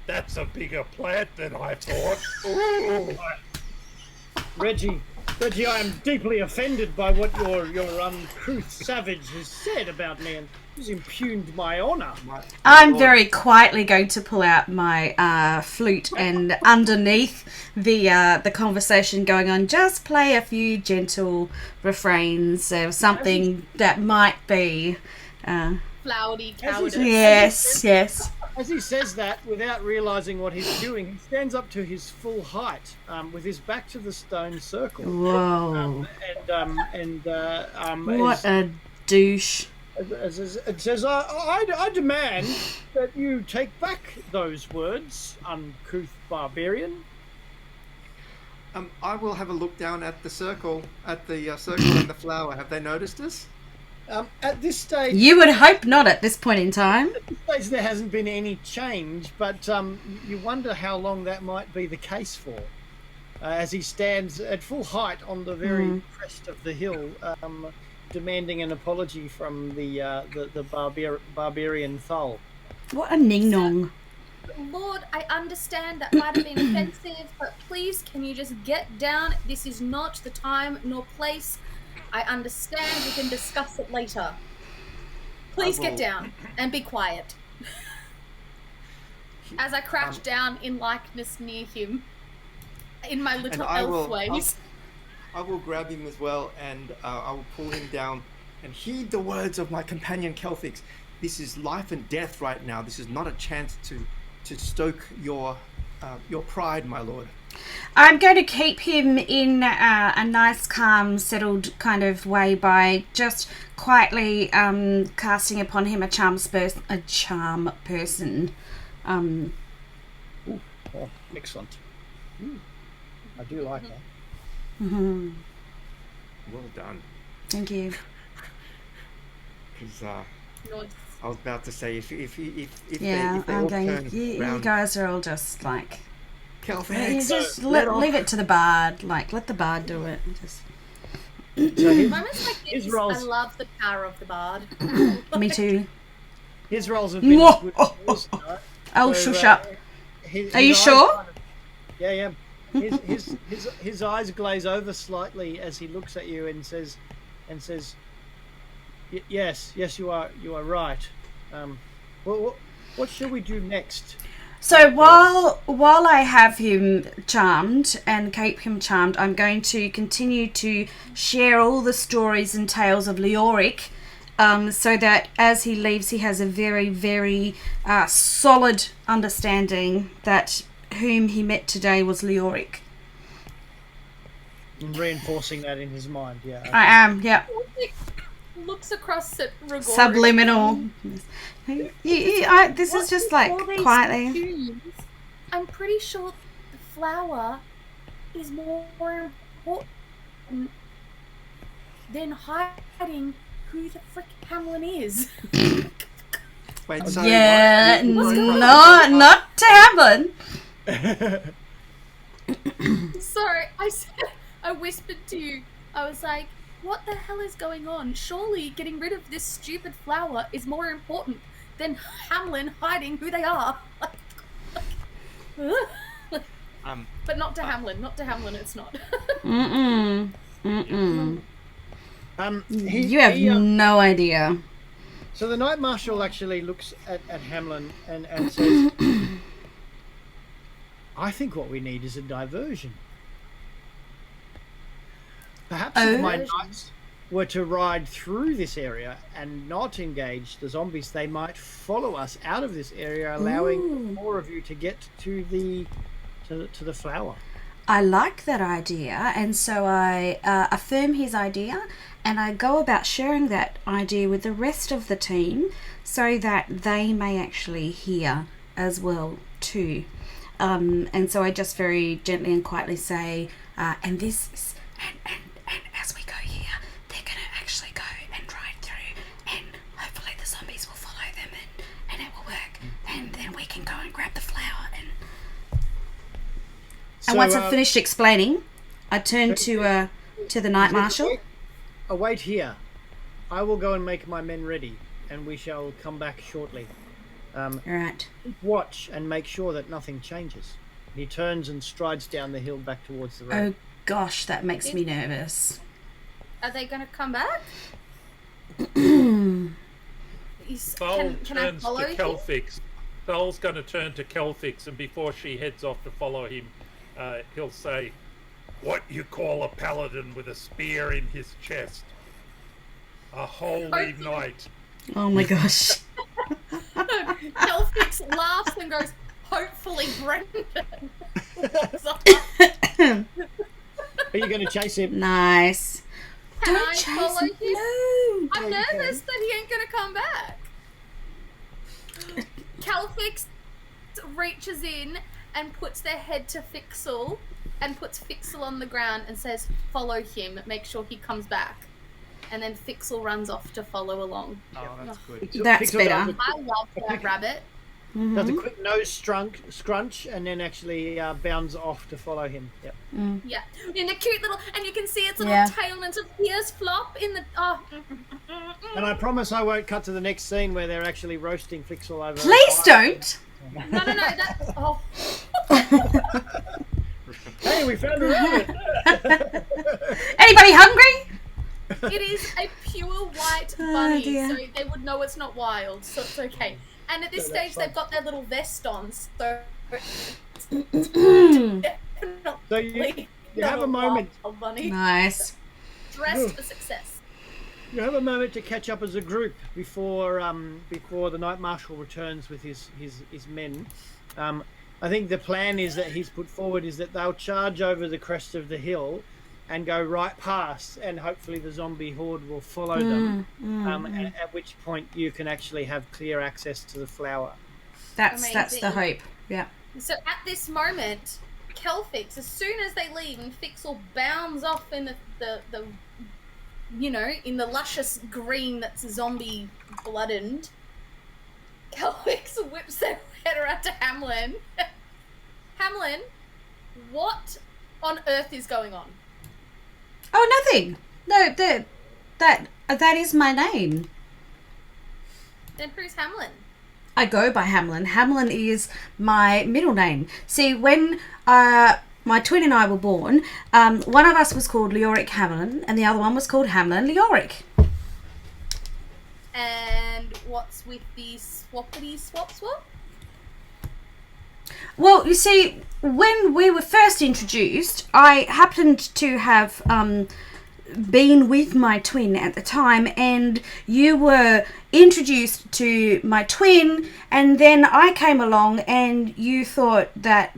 "That's a bigger plant than I thought." Ooh. Reggie, I am deeply offended by what your uncouth savage has said about me, and he's impugned my honour. I'm lord, very quietly going to pull out my flute, and underneath the conversation going on, just play a few gentle refrains of something that might be. flowery cowardice. Yes. As he says that, without realising what he's doing, he stands up to his full height, with his back to the stone circle, Whoa. What a douche. It says, I demand that you take back those words, uncouth barbarian. I will have a look down at the circle, and the flower. Have they noticed us? At this stage, You would hope not at this point in time. there hasn't been any change, but you wonder how long that might be the case for, as he stands at full height on the very crest of the hill, demanding an apology from the barbarian Thul. What a ning-nong. Lord, I understand that might have been offensive, but please, can you just get down? This is not the time nor place. I understand. We can discuss it later. Please get down and be quiet. As I crouch down in likeness near him, in my little elf ways. I will grab him as well, and I will pull him down and heed the words of my companion Kelfix. This is life and death right now. This is not a chance to stoke your pride, my lord. I'm going to keep him in a nice, calm, settled kind of way by just quietly casting upon him a charm person. Oh, excellent. I do like that. Mm-hmm. Well done. Thank you. Because Nice. I was about to say, if Yeah, they I'm all going. turn You round, guys are all just like. Kelfix, Just let off. leave it to the bard. Like, let the bard do it. Just. So Moments like his this, roles- I love the power of the bard. Me too. his roles have been as good as yours tonight. Oh, So, shush up. Are you eyes sure? kind of- yeah. His eyes glaze over slightly as he looks at you and says, "Yes, you are right. What shall we do next?" So while I have him charmed and keep him charmed, I'm going to continue to share all the stories and tales of Leoric, so that as he leaves, he has a very, very solid understanding that whom he met today was Leoric. And reinforcing that in his mind. Yeah. I am, yeah. Looks across at Rigor. Subliminal. This is just like All these quietly. tunes, I'm pretty sure the flower is more important than hiding who the frick Hamlin is. Wait, so Yeah, what? not to Hamlin. Sorry, I whispered to you. I was like, what the hell is going on? Surely getting rid of this stupid flower is more important than Hamlin hiding who they are. But not to Hamlin. Not to Hamlin, it's not. Mm-mm. Mm-mm. You have he, no idea. So the Knight Marshal actually looks at Hamlin and says, I think what we need is a diversion. Perhaps if my knights were to ride through this area and not engage the zombies, they might follow us out of this area, allowing more of you to get to the flower. I like that idea, and so I affirm his idea, and I go about sharing that idea with the rest of the team so that they may actually hear as well too. And so I just very gently and quietly say, and this is, and as we go here, they're going to actually go and ride through, and hopefully the zombies will follow them, and it will work, and then we can go and grab the flower. And once I've finished explaining, I turn to the Knight Marshal. Await here. I will go and make my men ready, and we shall come back shortly. Right. Watch and make sure that nothing changes. He turns and strides down the hill back towards the road. Oh gosh, that makes me nervous. Are they going to come back? Thol can I turns follow to him? Kelfix. Thol's going to turn to Kelfix, and before she heads off to follow him, he'll say, "What you call a paladin with a spear in his chest? A holy knight." Oh my gosh. Kelfix laughs and goes, "Hopefully, Brendan." Are you going to chase him? Nice. Can Don't I chase follow him. him? No. I'm nervous that he ain't gonna come back. Calfix reaches in and puts their head to Fixel and puts Fixel on the ground and says, "Follow him, make sure he comes back." And then Fixel runs off to follow along. Oh, that's good. That's better. I love that rabbit. Does a quick nose scrunch and then actually bounds off to follow him. Yep. Yeah. And the cute little, and you can see its little Yeah. tail and its ears flop in the, oh. And I promise I won't cut to the next scene where they're actually roasting Fixel over. Please don't. No, that, oh. Hey, we found a rabbit. Anybody hungry? It is a pure white bunny, dear. so they would know it's not wild, so it's okay. And at this stage, they've got their little vest on, so So you have a moment. wild bunny Nice. dressed for success. You have a moment to catch up as a group before the Knight Marshal returns with his men. I think the plan is that he's put forward is that they'll charge over the crest of the hill and go right past, and hopefully the zombie horde will follow them. At which point you can actually have clear access to the flower. That's the Amazing. hope. Yeah. So at this moment, Kelfix, as soon as they leave, and Fixel bounds off in the in the luscious green that's zombie blooded, Kelfix whips their head around to Hamlin. Hamlin, what on earth is going on? Oh, nothing. No, that is my name. Then who's Hamlin? I go by Hamlin. Hamlin is my middle name. See, when my twin and I were born, one of us was called Leoric Hamlin, and the other one was called Hamlin Leoric. And what's with the swappity swap? Well, you see, when we were first introduced, I happened to have been with my twin at the time, and you were introduced to my twin, and then I came along and you thought that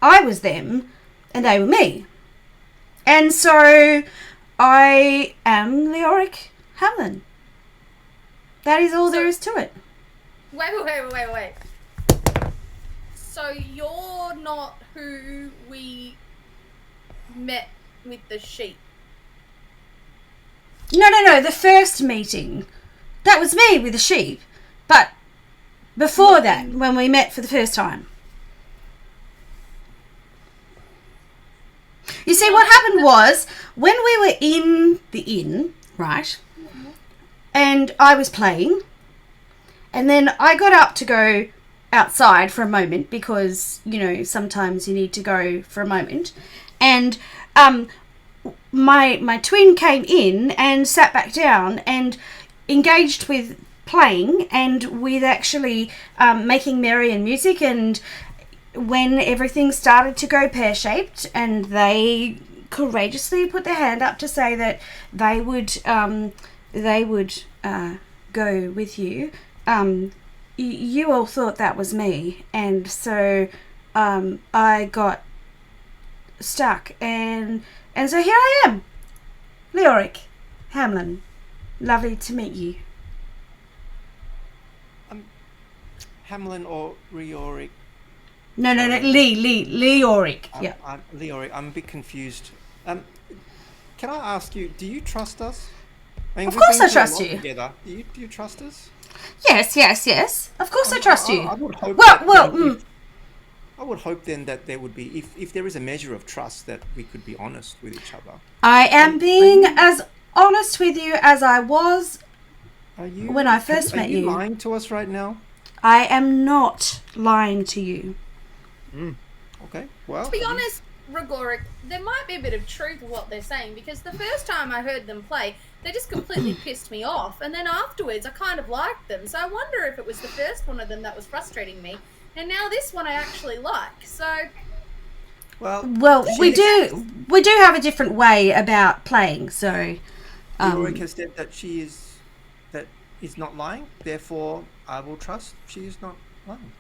I was them and they were me. And so I am Leoric Hamlin. That is all there is to it. Wait. So you're not who we met with the sheep? No, the first meeting. That was me with the sheep. But before that, when we met for the first time. You see, what happened was when we were in the inn, right, and I was playing, and then I got up to go outside for a moment because, you know, sometimes you need to go for a moment, and my twin came in and sat back down and engaged with playing and with actually making merry and music. And when everything started to go pear-shaped and they courageously put their hand up to say that they would go with you, you all thought that was me, and so I got stuck, and so here I am. Leoric Hamlin, lovely to meet you. Hamlin or Leoric? No, Leoric. Yeah. Leoric, I'm a bit confused. Can I ask you, do you trust us? I mean, Of course I trust you. Together. Do you trust us? Yes. Of course I trust you. I would hope I would hope then that there would be, if there is a measure of trust, that we could be honest with each other. I am being as honest with you as I was when I first met you. Are you lying to us right now? I am not lying to you. Okay, well. To be honest, Rigoric, there might be a bit of truth in what they're saying, because the first time I heard them play, they just completely pissed me off, and then afterwards I kind of liked them. So I wonder if it was the first one of them that was frustrating me, and now this one I actually like. So well, we do have a different way about playing. So Leoric has said that she is not lying, therefore I will trust she is not lying.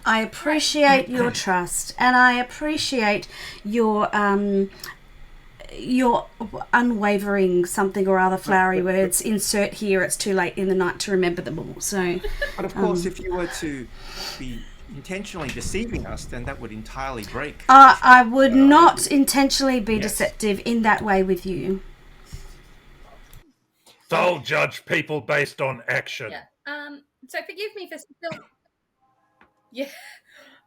I appreciate your trust, and I appreciate your unwavering something or other flowery words. Insert here, it's too late in the night to remember them all. So, but of course, if you were to be intentionally deceiving us, then that would entirely break. I would not intentionally be deceptive in that way with you. They'll judge people based on action. yeah. So forgive me for still. Yeah, I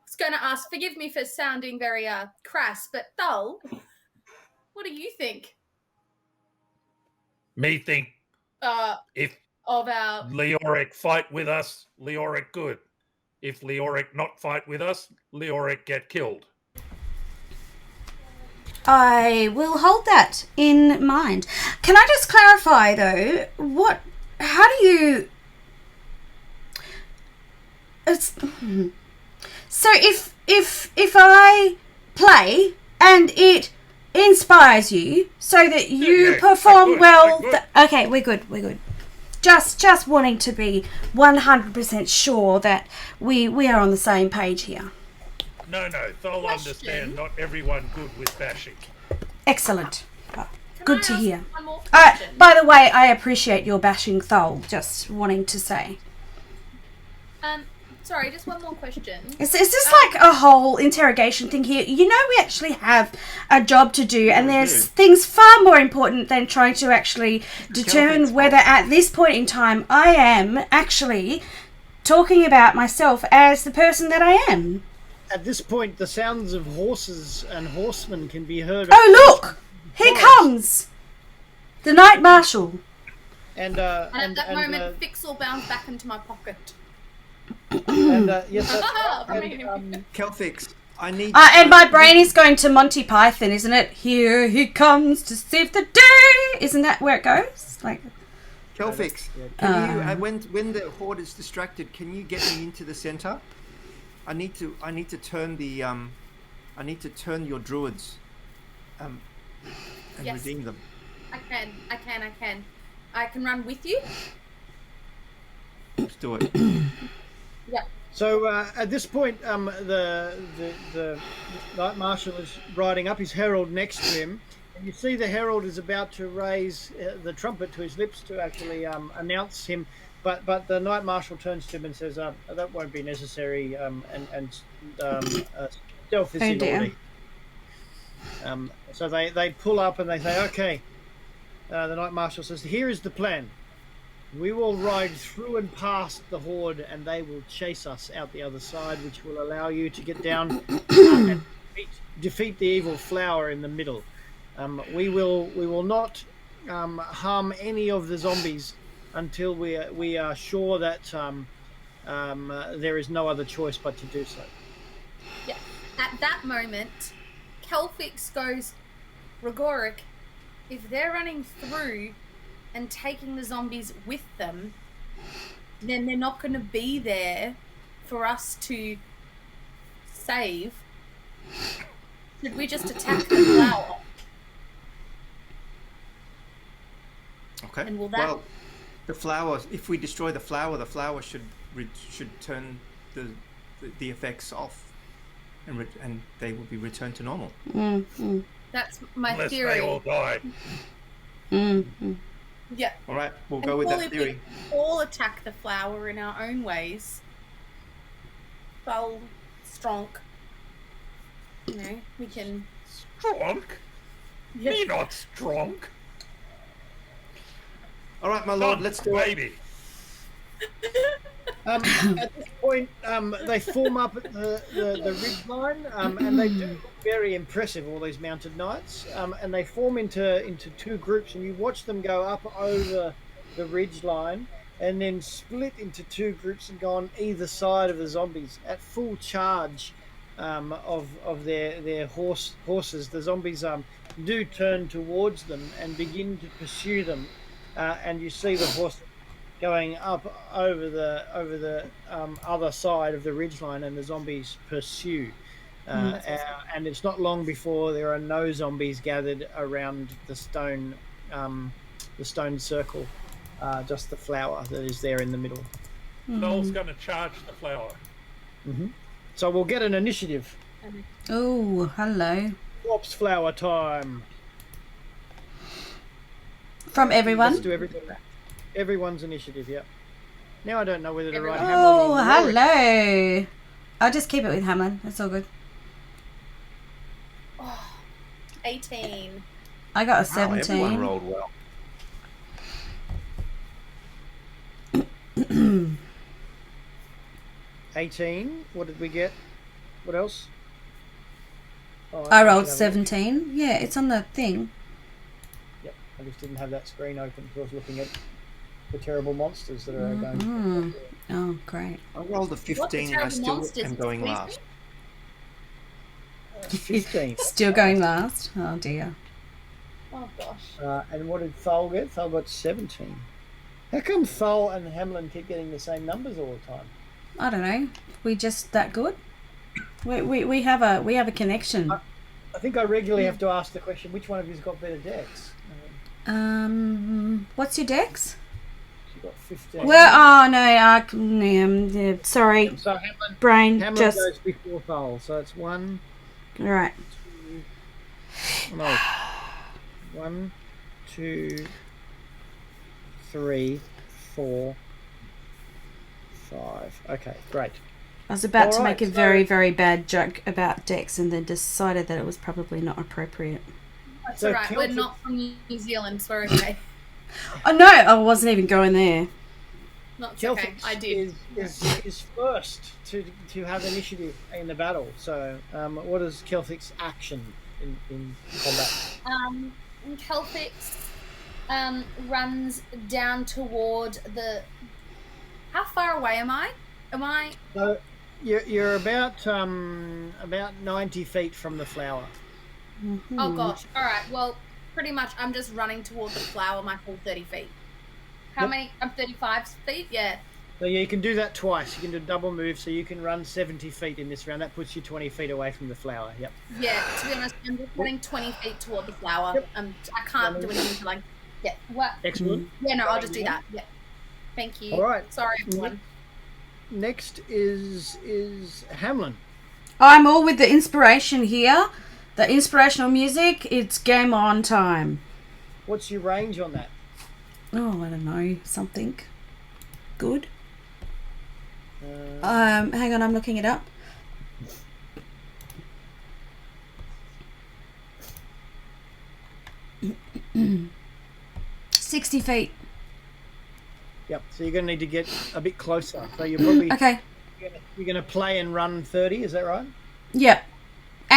was going to ask. Forgive me for sounding very crass, but Thul, what do you think? Me think if Of our Leoric fight with us, Leoric good. If Leoric not fight with us, Leoric get killed. I will hold that in mind. Can I just clarify though? How do you? So if I play and it inspires you so that you perform we're well, good. Okay, we're good. Just wanting to be 100% sure that we are on the same page here. No, they'll understand. Not everyone good with bashing. Excellent. Good to hear. One more question? By the way, I appreciate your bashing Thol. Just wanting to say. Sorry, just one more question. Is this like a whole interrogation thing here? You know, we actually have a job to do, and there's things far more important than trying to actually determine whether at this point in time I am actually talking about myself as the person that I am. At this point, the sounds of horses and horsemen can be heard. Oh, look! Here comes the Knight Marshal. And at that moment, Fixel bounced back into my pocket. Yes, Kelfix, I need. And my brain is going to Monty Python, isn't it? Here he comes to save the day. Isn't that where it goes? Like. Kelfix, can you? When the horde is distracted, can you get me into the center? I need to turn the. I need to turn your druids. And redeem them. I can. I can run with you. Let's do it. Yeah. So at this point, the Knight Marshal is riding up, his herald next to him, and you see the herald is about to raise the trumpet to his lips to actually announce him, but the Knight Marshal turns to him and says, "That won't be necessary, and stealth is in order." So they pull up and they say, "Okay." The Knight Marshal says, "Here is the plan. We will ride through and past the horde, and they will chase us out the other side, which will allow you to get down and defeat the evil flower in the middle. We will not harm any of the zombies until we are sure that there is no other choice but to do so. Yeah. At that moment, Kelfix goes, Rogoric, if they're running through and taking the zombies with them, then they're not going to be there for us to save. Should we just attack the flower? Okay. And will that... Well, the flower. If we destroy the flower should turn the effects off, and they will be returned to normal. That's my Unless theory. they all die. Yeah. All right, we'll go with that theory. If we all attack the flower in our own ways, well, strong. You know, we can... Strong? Yeah. Me not strong. All right, my lord, let's do it. Baby. At this point, they form up at the ridge line, and they do look very impressive, all these mounted knights. And they form into two groups, and you watch them go up over the ridge line and then split into two groups and go on either side of the zombies at full charge of their horses. The zombies do turn towards them and begin to pursue them, and you see the horse going up over the other side of the ridgeline, and the zombies pursue. And it's not long before there are no zombies gathered around the stone circle, just the flower that is there in the middle. Noel's going to charge the flower. So we'll get an initiative. Oh, hello. Corpse flower time. From everyone? Let's do everyone's initiative, yeah. Now I don't know whether to write Hamlin Oh, or Rory. hello. I'll just keep it with Hamlin. That's all good. 18. I got a Wow, 17. everyone rolled well. 18. What did we get? What else? Oh, I rolled should have 17. Yeah, it's on the thing. Yep, I just didn't have that screen open because I was looking at the terrible monsters that are going. Oh, great. I rolled a 15 and I still monsters, am going please? last. 15. Still going last. Oh, dear. Oh, gosh. And what did Thal get? Thal got 17. How come Thal and Hamlin keep getting the same numbers all the time? I don't know. We just that good? We have a connection. I think I regularly have to ask the question, which one of you's got better decks? What's your dex? She got 15. Well, oh no, yeah, sorry, So Hamlin brain just. goes before Thal, so it's 1, All right. 2, no. 1, 2, 3, 4, 5. Okay, great. I was about to All make right, a very, very bad joke about dex and then decided that it was probably not appropriate. That's So all right. We're Celtic- not from New Zealand, so we're okay. Oh no, I wasn't even going there. Not okay. Celtic I did. is first to have initiative in the battle. So, what is Celtic's action in combat? Kelfix runs down toward the... How far away am I? So, you're about 90 feet from the flower. Oh gosh. All right. Well, pretty much I'm just running toward the flower my full 30 feet. How Yep. many? I'm 35 feet? Yeah. So yeah, you can do that twice. You can do a double move, so you can run 70 feet in this round. That puts you 20 feet away from the flower. Yep. Yeah, to be honest, I'm just running 20 feet toward the flower. Yep. I can't do anything to like... Yeah. What? Excellent. Yeah, no, I'll just do that. Yeah. Thank you. All right. Sorry, everyone. Next is Hamlin. I'm all with the inspiration here. The inspirational music. It's game on time. What's your range on that? Oh, I don't know, something good. Uh, Hang on, I'm looking it up. $60 feet. Yep. So you're going to need to get a bit closer. So you're probably Okay. you're going to play and run 30. Is that right? Yep.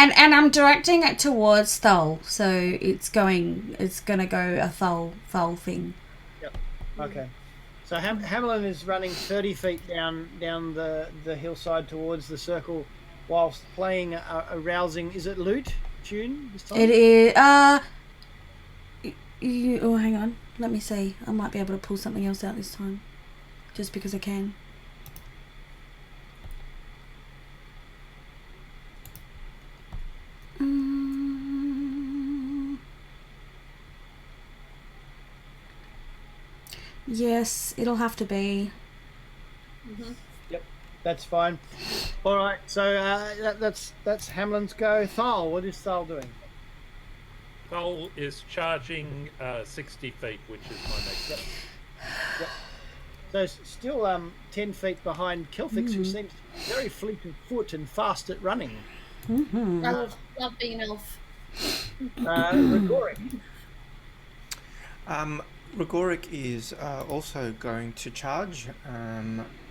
And I'm directing it towards Thul, so it's gonna go a Thul thing. Yep. Okay. So Hamelin is running 30 feet down the hillside towards the circle, whilst playing a rousing. Is it lute tune this time? It is. Oh, hang on. Let me see. I might be able to pull something else out this time, just because I can. Yes, it'll have to be. Yep, that's fine. All right, so that's Hamlin's go. Thal, what is Thal doing? Thal is charging 60 feet, which is my next step. Yep. So still 10 feet behind Kelfix, who seems very fleet of foot and fast at running. I love being an elf. Rigoric. Rigoric is also going to charge,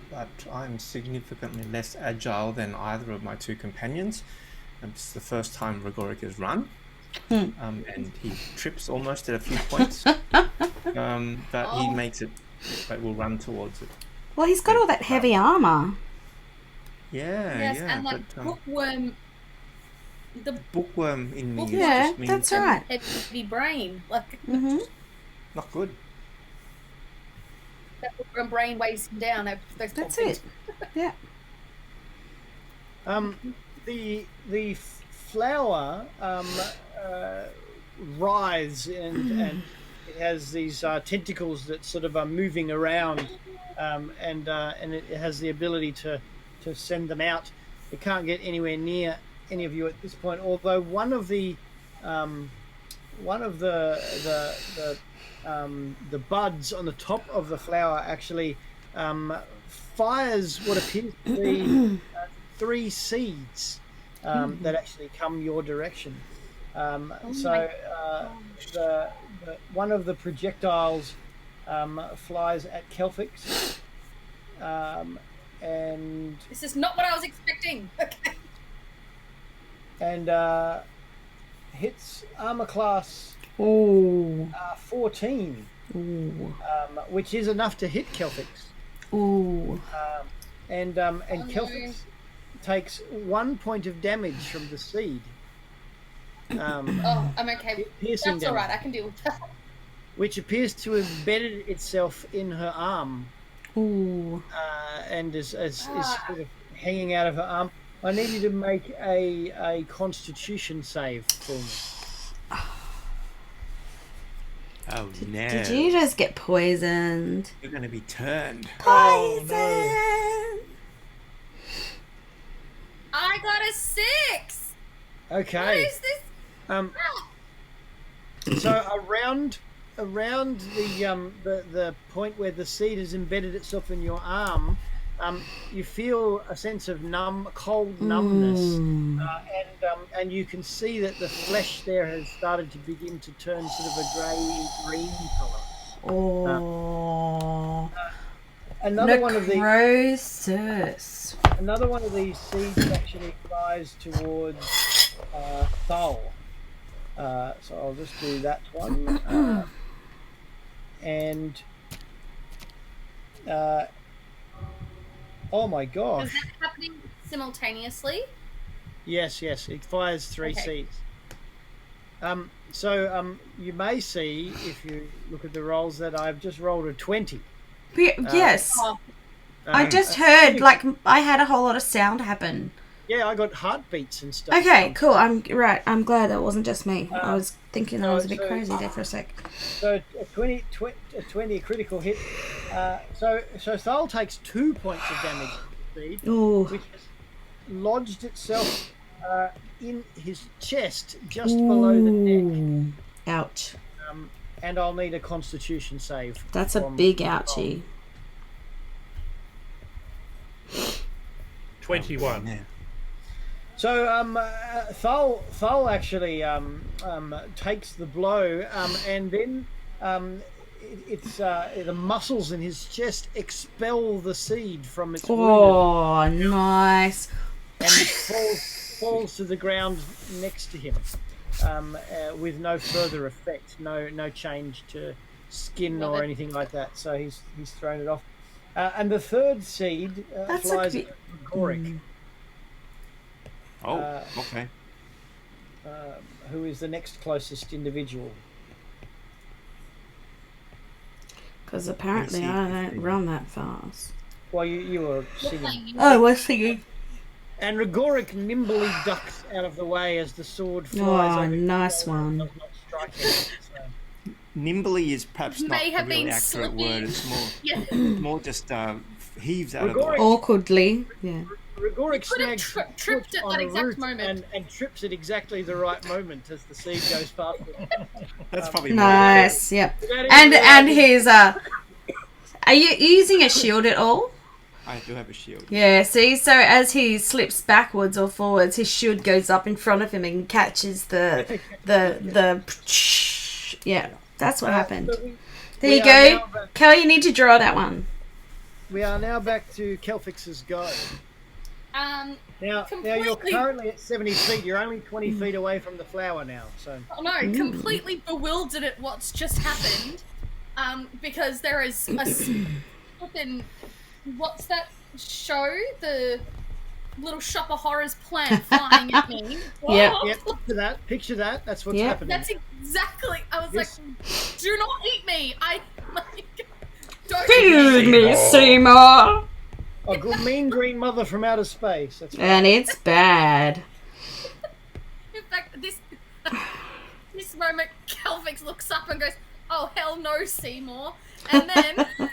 but I'm significantly less agile than either of my two companions. This is the first time Rigoric has run, and he trips almost at a few points, but he makes it, but will run towards it. Well, he's got all that heavy armor. Yeah, Yes, yeah. and like but, bookworm. The bookworm in me Yeah, just means that's right. heavy brain, like not good. that bookworm brain weighs him down. Those That's poor it. Yeah. The flower writhes and it has these tentacles that sort of are moving around, and it has the ability to send them out. It can't get anywhere near any of you at this point. Although one of the buds on the top of the flower actually fires what appears to be 3 seeds that actually come your direction. The one of the projectiles flies at Kelfix, and This is not what I was expecting. Okay. and hits armor class Ooh. 14, Ooh. which is enough to hit Kelfix. Ooh. And Kelfix takes 1 point of damage from the seed. I'm okay. Piercing That's all right. damage, I can deal with that. which appears to have embedded itself in her arm, Ooh. and is sort of hanging out of her arm. I need you to make a Constitution save for me. Oh no! Did you just get poisoned? You're going to be turned. Poison! I got a 6. Okay. What is this? So around the point where the seed has embedded itself in your arm, you feel a sense of cold numbness, and you can see that the flesh there has started to begin to turn sort of a grey-green colour. Oh. Another one of these seeds actually flies towards Thal. So I'll just do that one, and oh my gosh! Is that happening simultaneously? Yes, it fires 3 Okay. seeds. So you may see, if you look at the rolls, that I've just rolled a 20. Yes. Oh, I just heard, like, I had a whole lot of sound happen. Yeah, I got heartbeats and stuff. Okay, cool. I'm glad that wasn't just me. I was thinking I was a bit crazy there for a sec. So a 20 a critical hit. So Thal takes 2 points of damage from the seed, Ooh. which has lodged itself in his chest, just below the neck. Ooh. Ouch. And I'll need a Constitution save. That's a from big Thal. ouchie. 21. Yeah. So Thal actually takes the blow, and then the muscles in his chest expel the seed from its wound, Oh, nice. and falls to the ground next to him, with no further effect, no change to skin Love or it. anything like that. So he's thrown it off. And the third seed That's flies a at bit- Goric, Oh, okay. who is the next closest individual. Because apparently I don't run that fast. Well, you were singing. Oh, we're singing. And Rigoric nimbly ducks out of the way as the sword flies Oh, over. nice Does one. not strike him. So, Nimbly is perhaps not May a have really been accurate word. slipping. It's more Yeah. more just heaves out of the way. Rigoric, Awkwardly. Yeah. Rigoric Could have snags tripped at on that a exact root moment. and trips at exactly the right moment as the seed goes past him. That's probably more. Nice. Yep. That is And really- his are you using a shield at all? I do have a shield. Yeah, see, so as he slips backwards or forwards, his shield goes up in front of him and catches the yeah, that's what happened. So There we you are go. now back- Kel, you need to draw that one. We are now back to Kelfix's go. Now you're Completely- currently at 70 feet. You're only 20 feet away from the flower now. So Oh no, completely bewildered at what's just happened. Because there is a flippin' what's that show? The Little Shop of Horrors plant flying at me. Yeah. What? yeah, picture that. That's what's Yeah. happening. That's exactly. I was Yes. like, do not eat me. Don't Feed eat me. me, Seymour. A mean green mother from outer space. That's right. And it's bad. In fact, this moment, Kelvix looks up and goes, "Oh hell no, Seymour!" And then,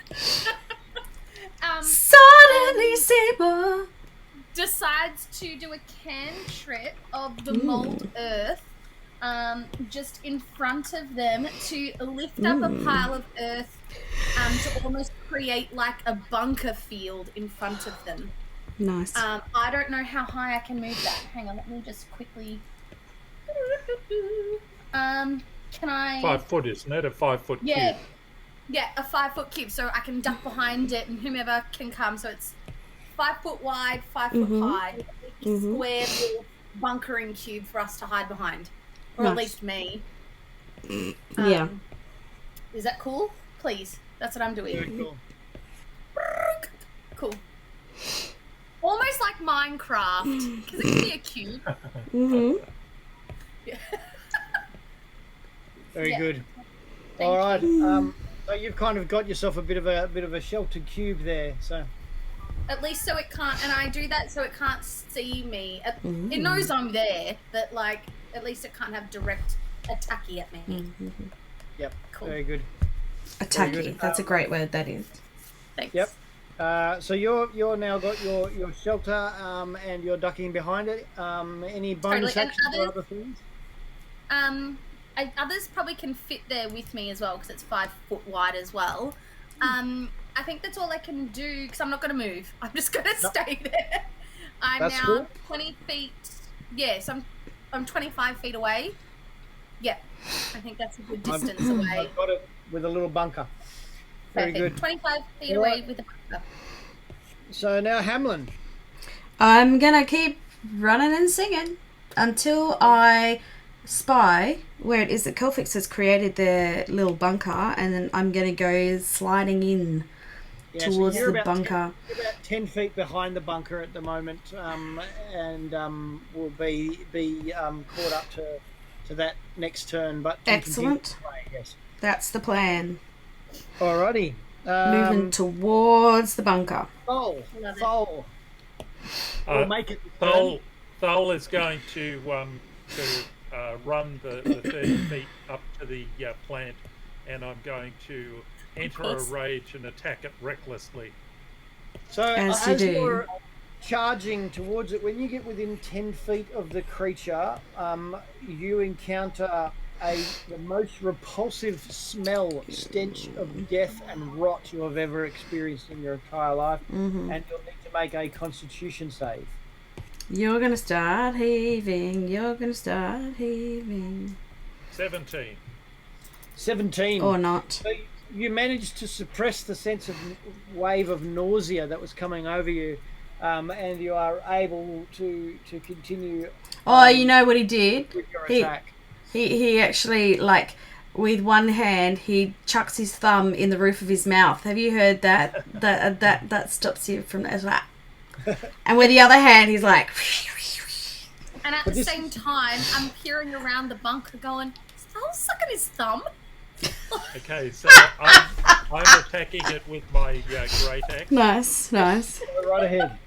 Suddenly, Seymour. decides to do a cantrip of the mold earth, just in front of them to lift up a pile of earth, to almost create like a bunker field in front of them. Nice. I don't know how high I can move that. Hang on, let me just quickly. Can I? 5 foot, isn't it? A 5 foot Yeah. cube. Yeah, a 5 foot cube, so I can duck behind it and whomever can come. So it's 5 foot wide, 5 foot high, square little bunkering cube for us to hide behind, or at Nice. least me. Yeah. Is that cool? Please, that's what I'm doing. Very cool. Cool. Almost like Minecraft, because it can be a cube. Mm-hmm. Very Yeah. good. Thank All right. So you've kind of got yourself a bit of a sheltered cube there. So At least so it can't, and I do that so it can't see me. It knows I'm there, but like, at least it can't have direct attacky at me. yep, Cool. very good. Attacky. good. That's a great word, that is. Thanks. Yep. So you're now got your shelter, and you're ducking behind it. Any bonus Totally. And actions or others- other things? Others probably can fit there with me as well because it's 5 foot wide as well. I think that's all I can do because I'm not going to move. I'm just going to stay there. I'm That's now cool. 20 feet. Yes, I'm 25 feet away. Yep. I think that's a good distance away. I've got it with a little bunker. Very Perfect. good. 25 feet All away right. with a bunker. So now Hamlin. I'm gonna keep running and singing until I spy where it is that Kelfix has created their little bunker, and then I'm gonna go sliding in Yeah, so towards you're the about bunker. You're about 10 feet behind the bunker at the moment, and will be caught up to that next turn. But can continue Excellent. to play, yes. That's the plan. Alrighty. Moving towards the bunker. Thol. Love it. Thol. We'll make it. the turn. Thol is going to run the 30 feet up to the plant, and I'm going to enter a course. rage and attack it recklessly. So As you do. you're charging towards it, when you get within 10 feet of the creature, you encounter the most repulsive smell, stench of death and rot you have ever experienced in your entire life, and you'll need to make a Constitution save. You're gonna start heaving. You're gonna start heaving. 17. 17. Or not. So you managed to suppress the sense of wave of nausea that was coming over you, and you are able to continue Oh, you know what he did? with your He attack. he actually, like, with one hand he chucks his thumb in the roof of his mouth. Have you heard that? That stops you from that. And with the other hand he's like. And at But the this same time, I'm peering around the bunker going, is Val sucking his thumb? Okay, so I'm attacking it with my great axe. Nice. Go right ahead.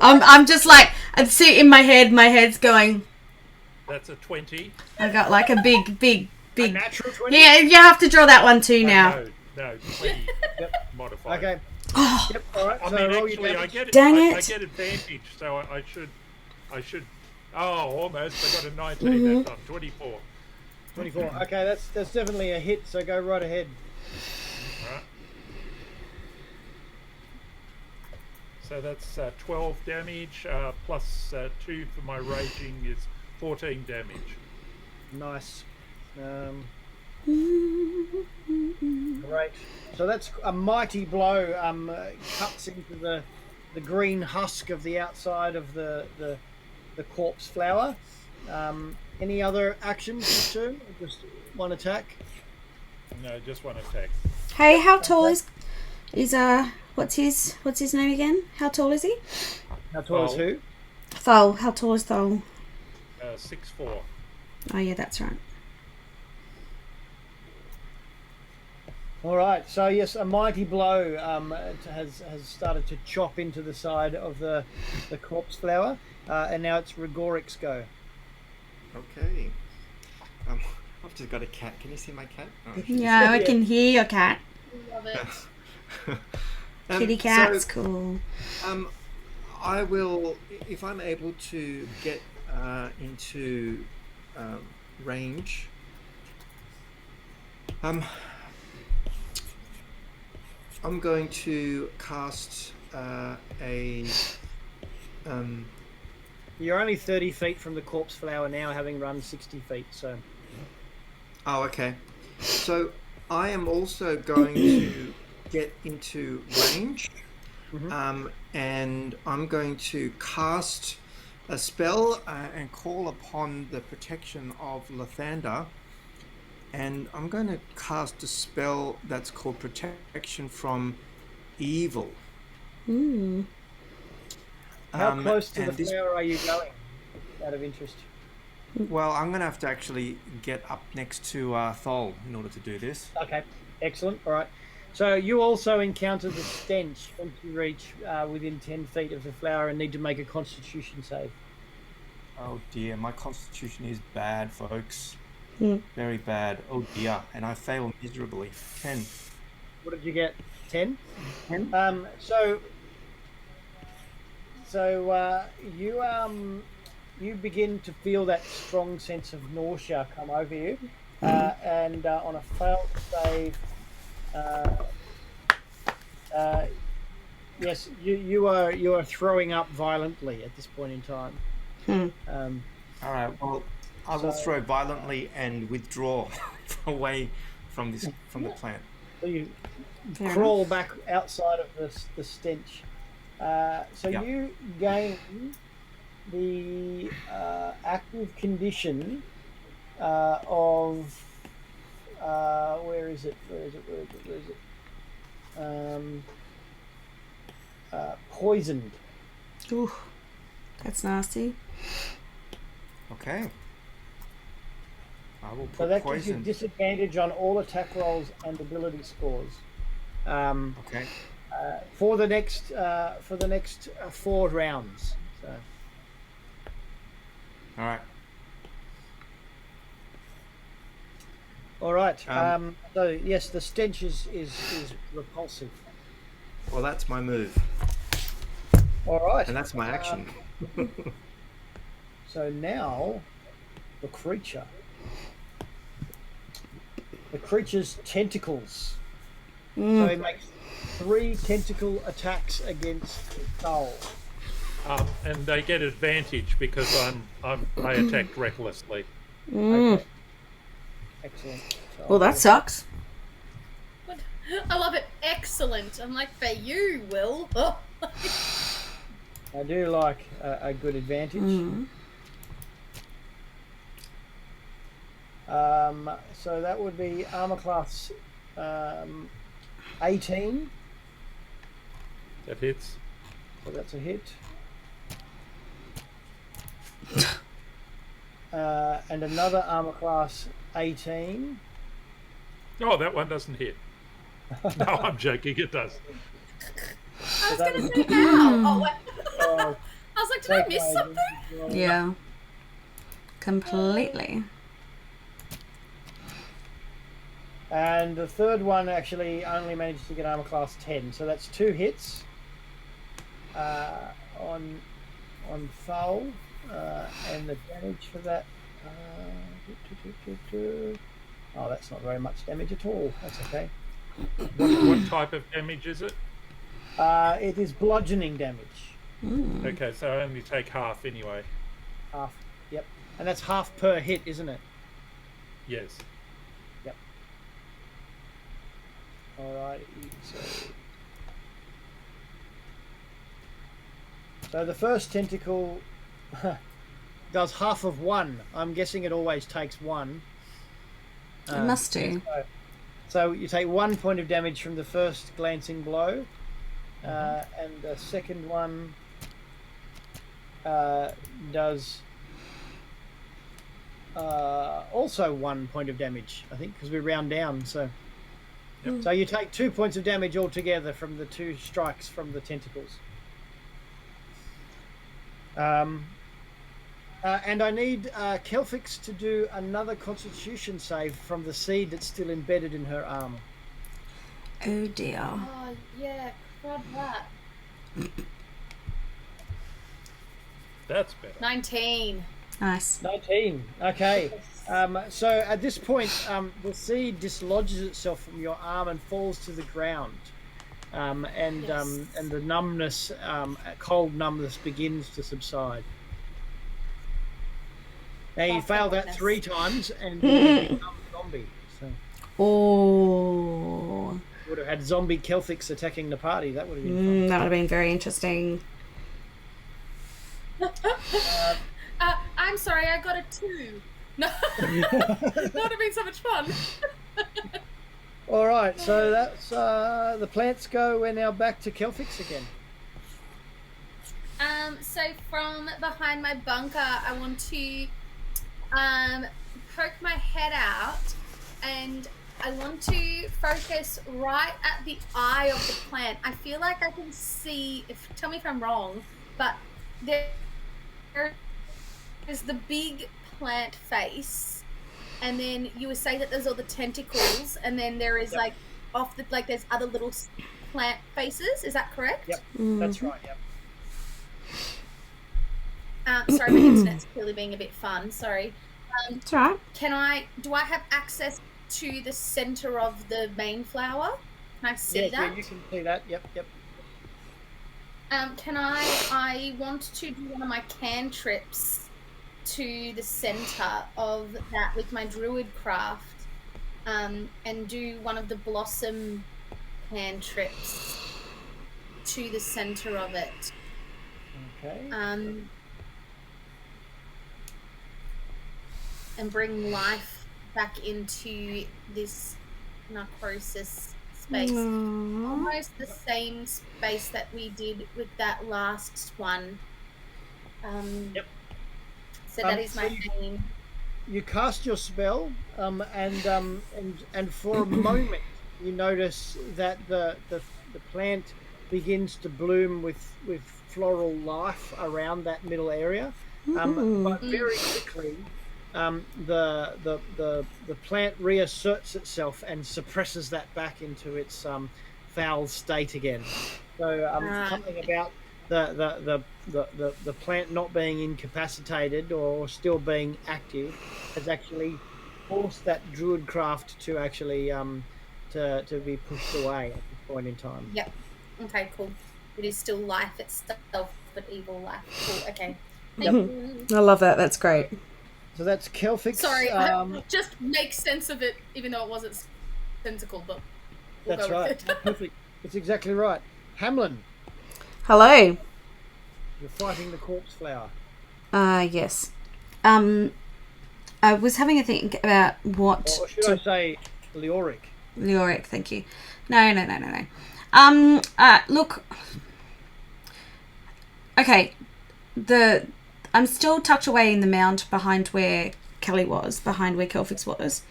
I'm just like, I see in my head's going. That's a 20. I got like a big. A natural 20? Yeah, you have to draw that one too now. No, 20 Yep. modified. Okay. Oh, Yep. All right. I So mean, roll actually, your I damage. get Dang I it. get advantage, so I should. Oh, almost. I got a 19 that time. 24. 24. Okay, that's definitely a hit. So go right ahead. All right. So that's 12 damage plus 2 for my raging is 14 damage. Nice. Great. So that's a mighty blow. Cuts into the green husk of the outside of the corpse flower. Any other actions you two? Just one attack. No, just one attack. hey, how tall is what's his name again? How tall is he? How tall is Thol. who? Thol. How tall is Thol? 6'4". Oh yeah, that's right. All right. So yes, a mighty blow has started to chop into the side of the corpse flower, and now it's Rigoric's go. Okay. I've just got a cat. Can you see my cat? Oh, Yeah, I can hear your cat. Love it. Kitty cat's cool. I will, if I'm able to get into range. I'm going to cast a. You're only 30 feet from the corpse flower now, having run 60 feet. So. Oh, okay. So I am also going to get into range, and I'm going to cast a spell and call upon the protection of Lathander. And I'm going to cast a spell that's called Protection from Evil. Ooh. How close to the and this- flower are you going? Out of interest. Well, I'm going to have to actually get up next to Thol in order to do this. Okay, excellent. All right. So you also encounter the stench once you reach within 10 feet of the flower and need to make a Constitution save. Oh dear, my constitution is bad, folks. Hmm. Very bad. Oh dear, and I fail miserably. 10. What did you get? 10? 10? So you begin to feel that strong sense of nausea come over you, and on a failed save, yes, you are throwing up violently at this point in time. All right. Well, I will So- throw violently and withdraw away from the plant. So you Fair crawl back outside of the stench. So Yeah. you gain the active condition of where is it? Poisoned. Ooh, that's nasty. Okay. I will So put that gives you poison. disadvantage on all attack rolls and ability scores. Okay. For the next 4 rounds. So. All right. All right. Um, So yes, the stench is repulsive. Well, that's my move, All right. and that's my action. So now, the creature. The creature's tentacles. So he makes 3 tentacle attacks against Thol. And they get advantage because I attacked recklessly. Okay. Excellent. So Well, that sucks. I love it. Excellent. I'm like, for you, Will. Oh. I do like a good advantage. So that would be armor class 18. That hits. So that's a hit. And another armor class 18. Oh, that one doesn't hit. No, I'm joking. It does. I was going to say how. Oh, wait. Uh, I was like, did I miss something? Yeah. Completely. And the third one actually only managed to get armor class 10. So that's 2 hits on Thal. And the damage for that... oh, that's not very much damage at all. That's okay. What type of damage is it? It is bludgeoning damage. Okay, so I only take half anyway. Half. Yep. And that's half per hit, isn't it? Yes. Yep. Alright. So the first tentacle does half of 1. I'm guessing it always takes 1. It must do. So you take 1 point of damage from the first glancing blow, and the second one does also 1 point of damage, I think, because we round down. So, so you take 2 points of damage altogether from the 2 strikes from the tentacles. And I need Kelfix to do another Constitution save from the seed that's still embedded in her arm. Oh dear. Oh, yeah. Grab that. That's better. 19. Nice. 19. Okay. So at this point, the seed dislodges itself from your arm and falls to the ground. And the numbness, cold numbness, begins to subside. Now you failed that 3 times and you become a zombie. So Oh. would have had zombie Kelfix attacking the party. That would have been fun. That would have been very interesting. I'm sorry, I got a 2. No. That would have been so much fun. All right, so that's the plants go. We're now back to Kelfix again. So from behind my bunker, I want to poke my head out, and I want to focus right at the eye of the plant. I feel like I can see, tell me if I'm wrong, but there is the big plant face, and then you would say that there's all the tentacles, and then there is there's other little plant faces. Is that correct? Yep, that's right. Yep. Sorry, my internet's clearly being a bit fun. Sorry. That's right. Do I have access to the center of the main flower? Can I see that? Yeah, you can see that. Yep. Can I want to do one of my cantrips to the center of that with my druid craft, and do one of the blossom cantrips to the center of it. Okay. And bring life back into this necrosis space. Almost the same space that we did with that last one. Yep. So that is my aim. You cast your spell, and for a moment you notice that the plant begins to bloom with floral life around that middle area, but very quickly the plant reasserts itself and suppresses that back into its foul state again. So something about the plant not being incapacitated or still being active has actually forced that druid craft to actually to be pushed away at this point in time. Yep. Okay, cool. It is still life itself, but evil life. Cool. Okay. Thank you. I love that. That's great. So that's Kelfix. Sorry, just make sense of it, even though it wasn't sensical, but We'll That's go with right. it. Perfect. It's exactly right. Hamlin, Hello. you're fighting the corpse flower. Yes. I was having a think about what Or should I say Leoric? Leoric, thank you. No. Look. Okay. I'm still tucked away in the mound behind where Kelly was, behind where Kelfix was.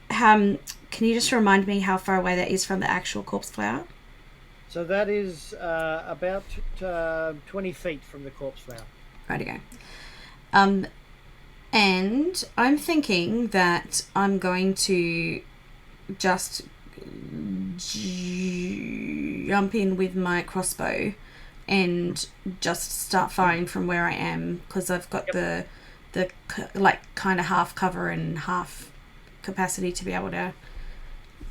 Can you just remind me how far away that is from the actual corpse flower? So that is about 20 feet from the corpse flower. Righty go. And I'm thinking that I'm going to just jump in with my crossbow and just start firing from where I am, because I've got the like kind of half cover and half capacity to be able to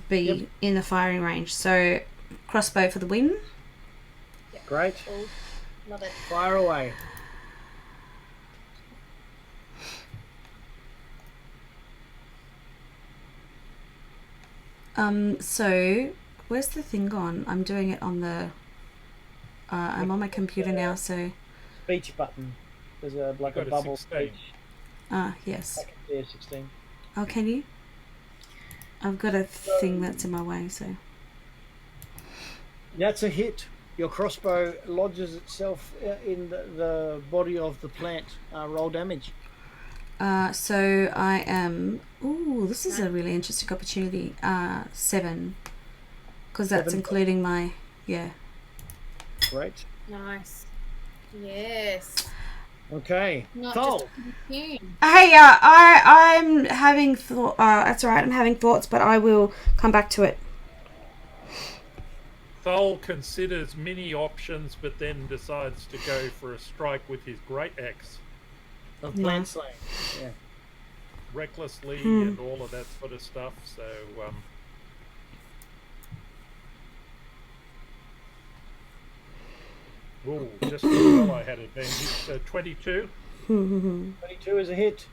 be in the firing range. So crossbow for the win. Great. Cool. Love it. Fire away. So where's the thing gone? I'm doing it on the I'm on my computer now, so Speech button. There's a Go to bubble 16. speech. yes. Yeah, 16. Oh, can you? I've got a thing that's in my way, so That's a hit. Your crossbow lodges itself in the body of the plant. Roll damage. so I am. Ooh, this is a really interesting opportunity. 7, because that's 7. including my Great. Nice. Yes. Okay. Not Thol. just a tune. Hey, I'm having thought. That's all right. I'm having thoughts, but I will come back to it. Thol considers many options, but then decides to go for a strike with his great axe, Of plant slaying. Yeah. recklessly and all of that sort of stuff. So, just as well I had advantage. So 22, 22 is a hit.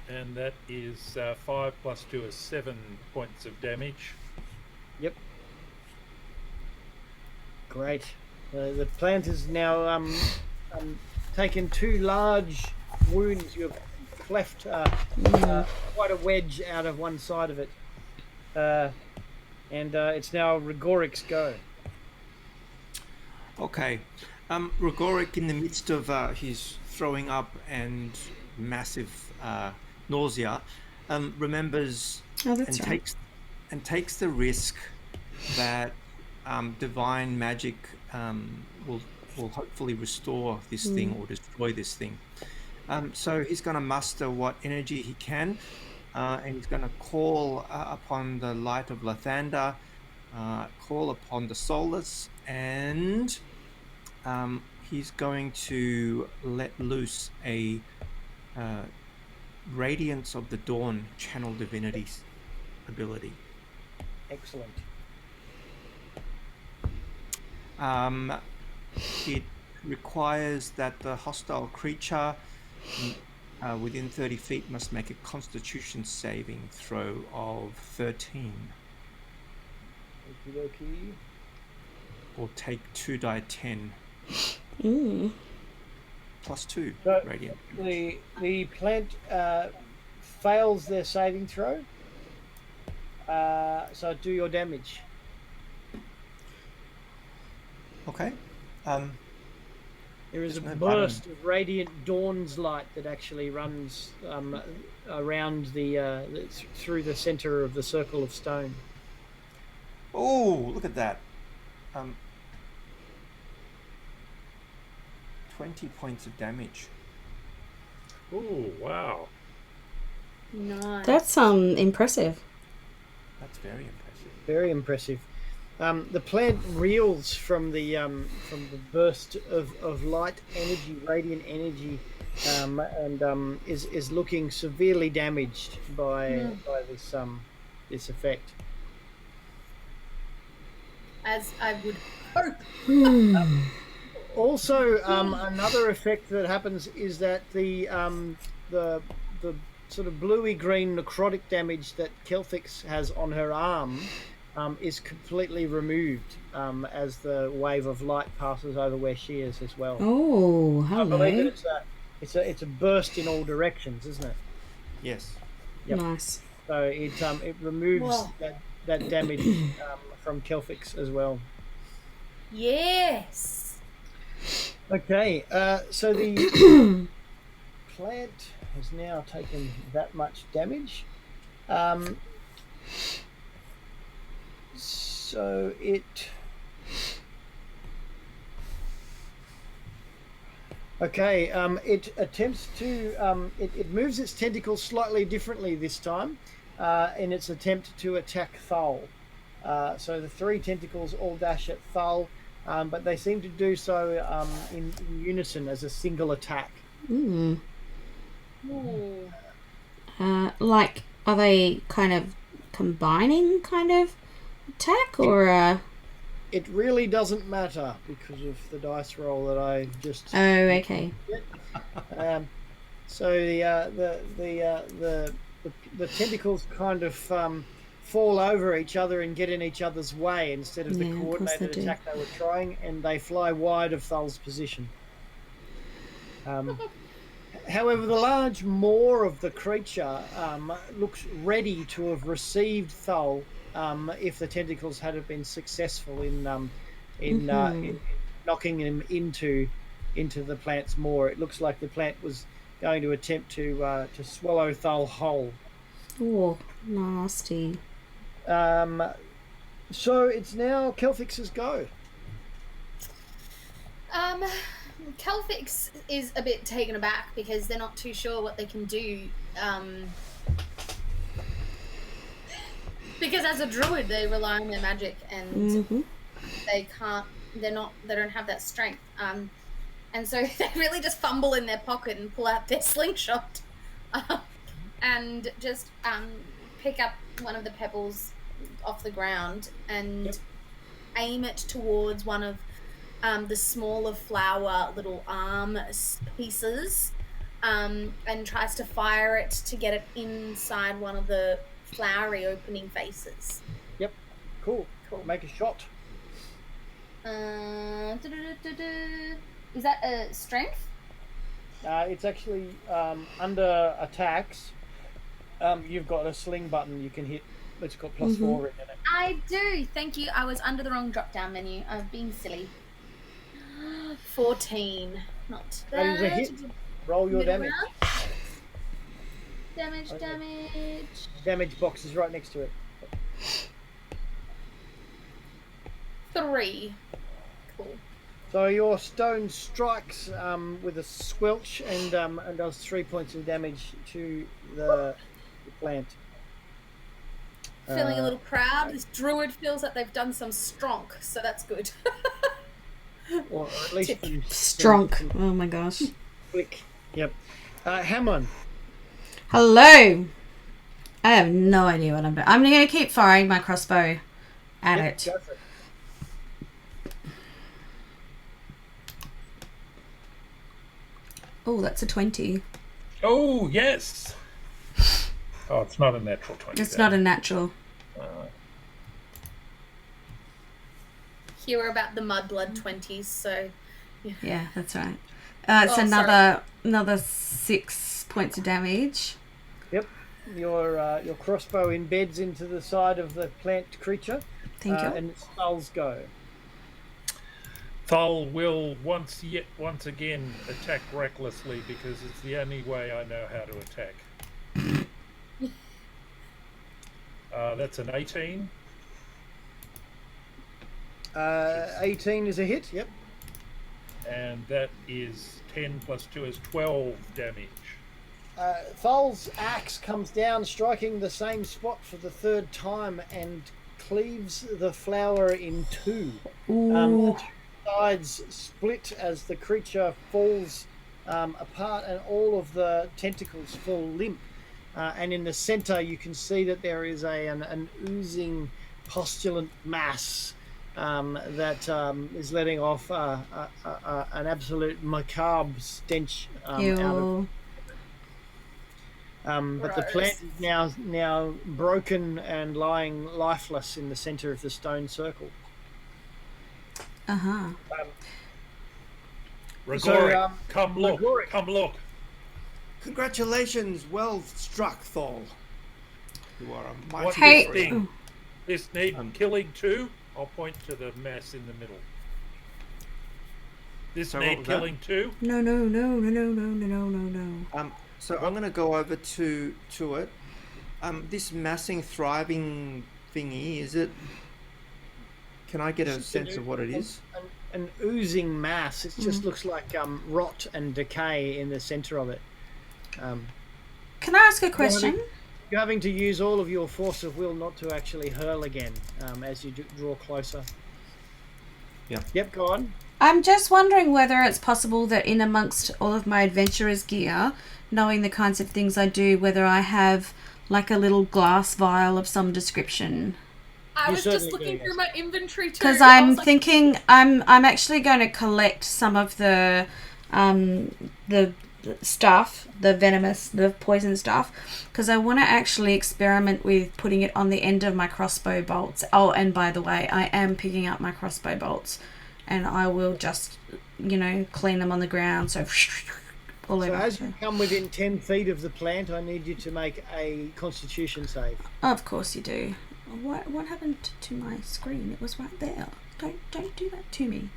and that is 5 plus 2 is 7 points of damage. Yep. Great. The plant is now taken 2 large wounds. You've cleft quite a wedge out of one side of it. And it's now Rigoric's go. Okay. Rigoric, in the midst of his throwing up and massive nausea, remembers That's right. takes the risk that divine magic will hopefully restore this thing or destroy this thing. So he's going to muster what energy he can, and he's going to call upon the light of Lathander, call upon the Solus, and he's going to let loose a Radiance of the Dawn channel divinity ability. Excellent. It requires that the hostile creature within 30 feet must make a Constitution saving throw of 13 Okie dokie. or take 2d10 plus 2 So radiant. the plant fails their saving throw. So do your damage. Okay. There is a There's no burst of radiant dawn's light that actually runs around through the center of the circle of stone. Oh, look at that. 20 points of damage. Ooh, wow. Nice. That's impressive. That's very impressive. Very impressive. The plant reels from the burst of light energy, radiant energy, and is looking severely damaged by this effect. As I would hope. Also, another effect that happens is that the sort of bluey green necrotic damage that Kelthix has on her arm is completely removed as the wave of light passes over where she is as well. Oh, I believe hello. that it's a burst in all directions, isn't it? Yes. Yep. Nice. So it removes Whoa. that damage from Kelthix as well. Yes. Okay, so the plant has now taken that much damage. So it. Okay, it attempts to. It moves its tentacles slightly differently this time in its attempt to attack Thal. So the 3 tentacles all dash at Thal, but they seem to do so in unison as a single attack. Mm. Ooh. Like, are they kind of combining kind of attack or? It really doesn't matter because of the dice roll that I just. Oh, okay. So the tentacles kind of fall over each other and get in each other's way instead of the Yeah, of course coordinated they do. attack they were trying, and they fly wide of Thul's position. However, the large maw of the creature looks ready to have received Thul if the tentacles had been successful in knocking him into the plant's maw. It looks like the plant was going to attempt to swallow Thul whole. Oh, nasty. So it's now Kelthix's go. Kelthix is a bit taken aback because they're not too sure what they can do. Because as a druid, they rely on their magic, and they can't. They don't have that strength. And so they really just fumble in their pocket and pull out their slingshot, and just pick up one of the pebbles off the ground and aim it towards one of the smaller flower little arm pieces, and tries to fire it to get it inside one of the flowery opening faces. Yep. Cool. Make a shot. Is that a strength? It's actually under attacks. You've got a sling button you can hit. It's got +4 written in it. I do. Thank you. I was under the wrong drop-down menu. I've been silly. 14. Not That is a bad. hit. Roll your Middle damage. round. Damage. Damage box is right next to it. 3. Cool. So your stone strikes with a squelch and does 3 points of damage to the plant. Feeling a little proud. This druid feels like they've done some stronk, so that's good. Or at least Strunk. Oh my gosh. Click. Yep. Hammond. Hello. I have no idea what I'm doing. I'm going to keep firing my crossbow at it. Go for it. Oh, that's a 20. Oh, yes. Oh, it's not a natural 20. It's not a natural. Hear about the mudblood 20s, so Yeah, that's right. It's another 6 points of damage. Yep. Your crossbow embeds into the side of the plant creature. Thank you. And its skulls go. Thal will once again attack recklessly because it's the only way I know how to attack. That's an 18. 18 is a hit. Yep. And that is 10 plus 2 is 12 damage. Thal's axe comes down, striking the same spot for the 3rd time, and cleaves the flower in 2. The 2 sides split as the creature falls apart, and all of the tentacles fall limp. And in the center, you can see that there is an oozing postulant mass that is letting off an absolute macabre stench out of. But the plant is now broken and lying lifeless in the center of the stone circle. Uh-huh. Rigoric, come look. Rigoric. Come look. Congratulations, well struck, Thol. You are a mighty What's Hey. this thing? This need killing too? I'll point to the mass in the middle. This So what need was killing too? No. So I'm going to go over to it. This massing, thriving thingy, is it? Can I get a sense of what it is? An oozing mass. It just looks like rot and decay in the center of it. Can I ask a question? You're having to use all of your force of will not to actually hurl again as you draw closer. Yeah. Yep, go on. I'm just wondering whether it's possible that in amongst all of my adventurer's gear, knowing the kinds of things I do, whether I have like a little glass vial of some description. I You was just certainly looking do, through my inventory too. Because I I'm was like, thinking I'm actually going to collect some of the stuff, the venomous, the poison stuff, because I want to actually experiment with putting it on the end of my crossbow bolts. Oh, and by the way, I am picking up my crossbow bolts, and I will just, clean them on the ground. So all So over. as you come within 10 feet of the plant, I need you to make a Constitution save. Of course you do. What happened to my screen? It was right there. Don't do that to me.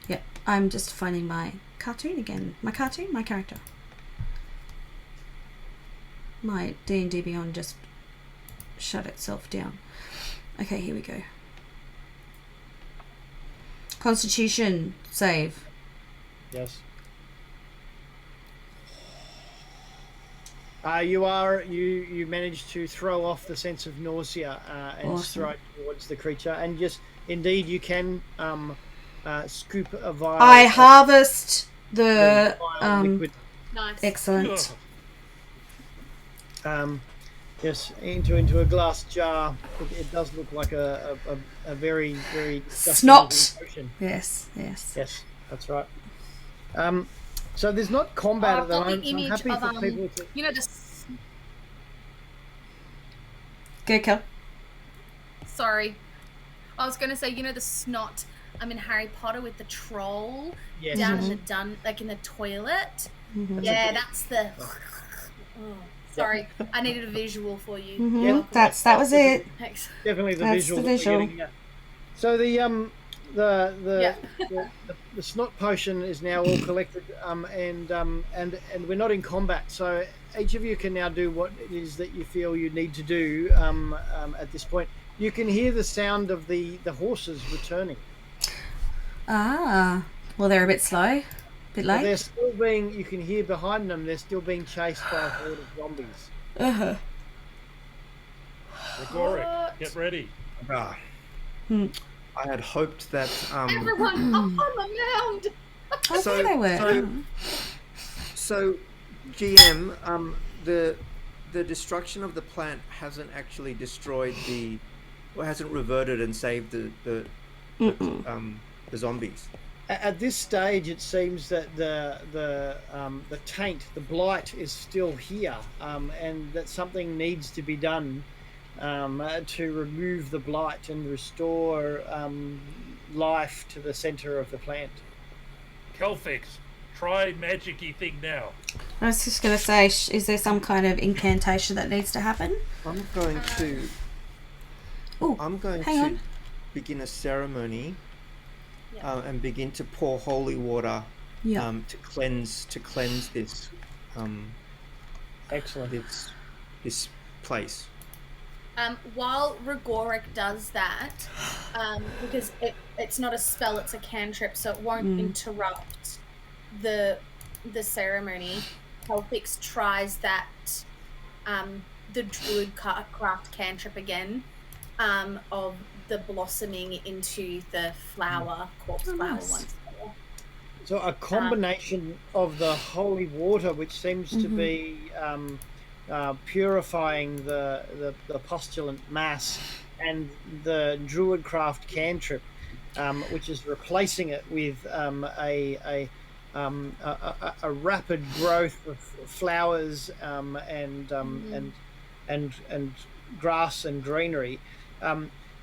Yep, I'm just finding my cartoon again. My character. My D&D Beyond just shut itself down. Okay, here we go. Constitution save. Yes. You managed to throw off the sense of nausea and Awesome. stride towards the creature, and just indeed you can scoop a vial. I of harvest the vile liquid. nice. excellent. Yes, into a glass jar. It does look like a very disgusting Snot. looking potion. Yes. Yes, that's right. So there's not combat I've at the got the moment. So I'm image happy of for people to. Go kill. Sorry, I was going to say, the snot. I'm in Harry Potter with the troll Yes, down yes. in the in the toilet. Mhm. Yeah, that's the. Oh, sorry, I needed a visual for you. Mhm. Yeah. That was it. Thanks. Definitely the That's visual. the that we're visual. getting here. So the Yeah. the snot potion is now all collected, and we're not in combat. So each of you can now do what it is that you feel you need to do at this point. You can hear the sound of the horses returning. Ah, well, they're a bit slow, bit But they're late. still being. You can hear behind them. They're still being chased by a horde of zombies. Uh-huh. Rigoric, What? get ready. Ah, Hmm. I had hoped that. Everyone up on the mound. I So- think they were. so- So, GM, the destruction of the plant hasn't actually destroyed hasn't reverted and saved the zombies. At this stage, it seems that the taint, the blight, is still here, and that something needs to be done to remove the blight and restore life to the center of the plant. Kelfix, try magic-y thing now. I was just going to say, is there some kind of incantation that needs to happen? I'm going to. Oh, I'm going hang to on. begin a ceremony Yeah. and begin to pour holy water Yeah. to cleanse this Excellent. this place. While Rigoric does that, because it's not a spell, it's a cantrip, so it won't interrupt the ceremony. Helfix tries that the druid craft cantrip again, of the blossoming into the corpse flower nice. once more. So a combination of the holy water, which seems to be purifying the postulant mass, and the druidcraft cantrip, which is replacing it with a a rapid growth of flowers and grass and greenery.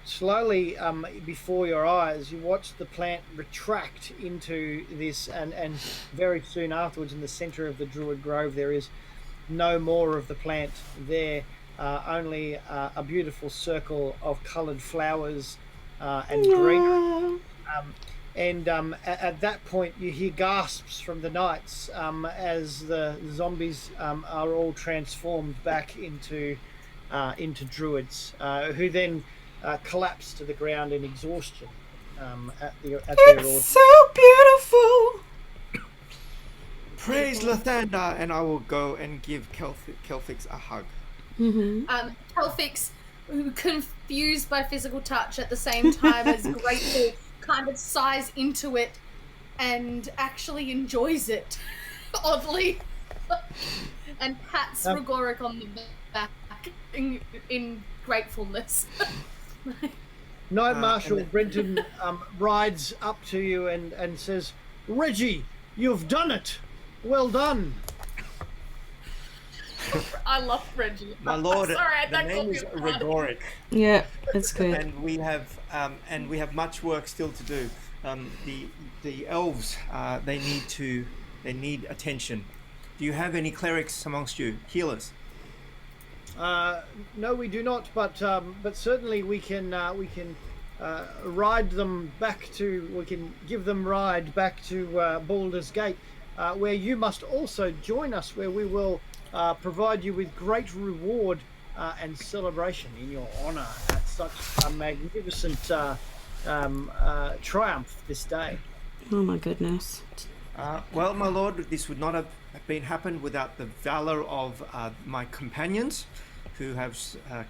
Slowly, before your eyes, you watch the plant retract into this, and very soon afterwards, in the center of the Druid Grove, there is no more of the plant there, only a beautiful circle of coloured flowers and greenery. At that point, you hear gasps from the knights as the zombies are all transformed back into druids, who then collapse to the ground in exhaustion at their order. It's so beautiful. Praise Lathander, and I will go and give Kelfix a hug. Helfix, confused by physical touch at the same time as grateful, kind of sighs into it and actually enjoys it, oddly, and pats Rigoric on the back in gratefulness. Knight Marshal Brenton rides up to you and says, "Reggie, you've done it! Well done!" I love Reggie. My lord, Sorry, the name is Rigoric. Yeah, it's good. And we have much work still to do. The elves, they need attention. Do you have any clerics amongst you, healers? No, we do not. But certainly we can ride them back to. We can give them ride back to Baldur's Gate, where you must also join us, where we will provide you with great reward and celebration in your honour at such a magnificent triumph this day. Oh my goodness. Well, my lord, this would not have happened without the valor of my companions, who have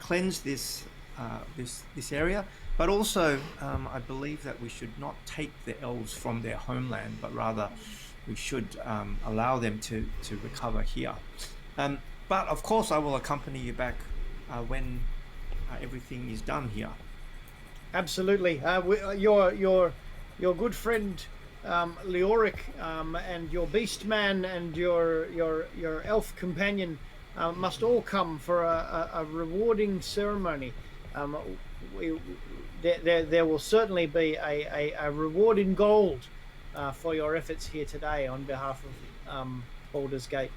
cleansed this area. But also, I believe that we should not take the elves from their homeland, but rather we should allow them to recover here. But of course, I will accompany you back when everything is done here. Absolutely. Your good friend Leoric and your beast man and your elf companion must all come for a rewarding ceremony. There will certainly be a reward in gold for your efforts here today on behalf of Baldur's Gate.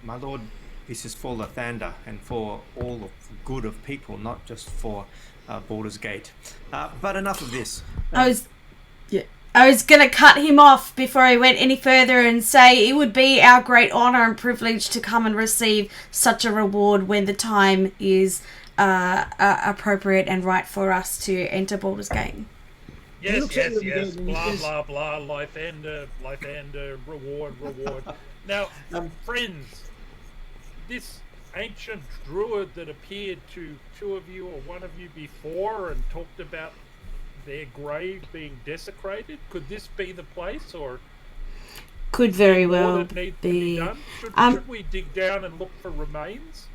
My lord, this is for Lathander and for all of the good of people, not just for Baldur's Gate. But enough of this. I was going to cut him off before I went any further and say it would be our great honour and privilege to come and receive such a reward when the time is appropriate and right for us to enter Baldur's Gate. Yes. Blah, blah, blah. Lathander, reward. Now, friends, this ancient druid that appeared to two of you or one of you before and talked about their grave being desecrated, could this be the place, or could very well be? Should we dig down and look for remains?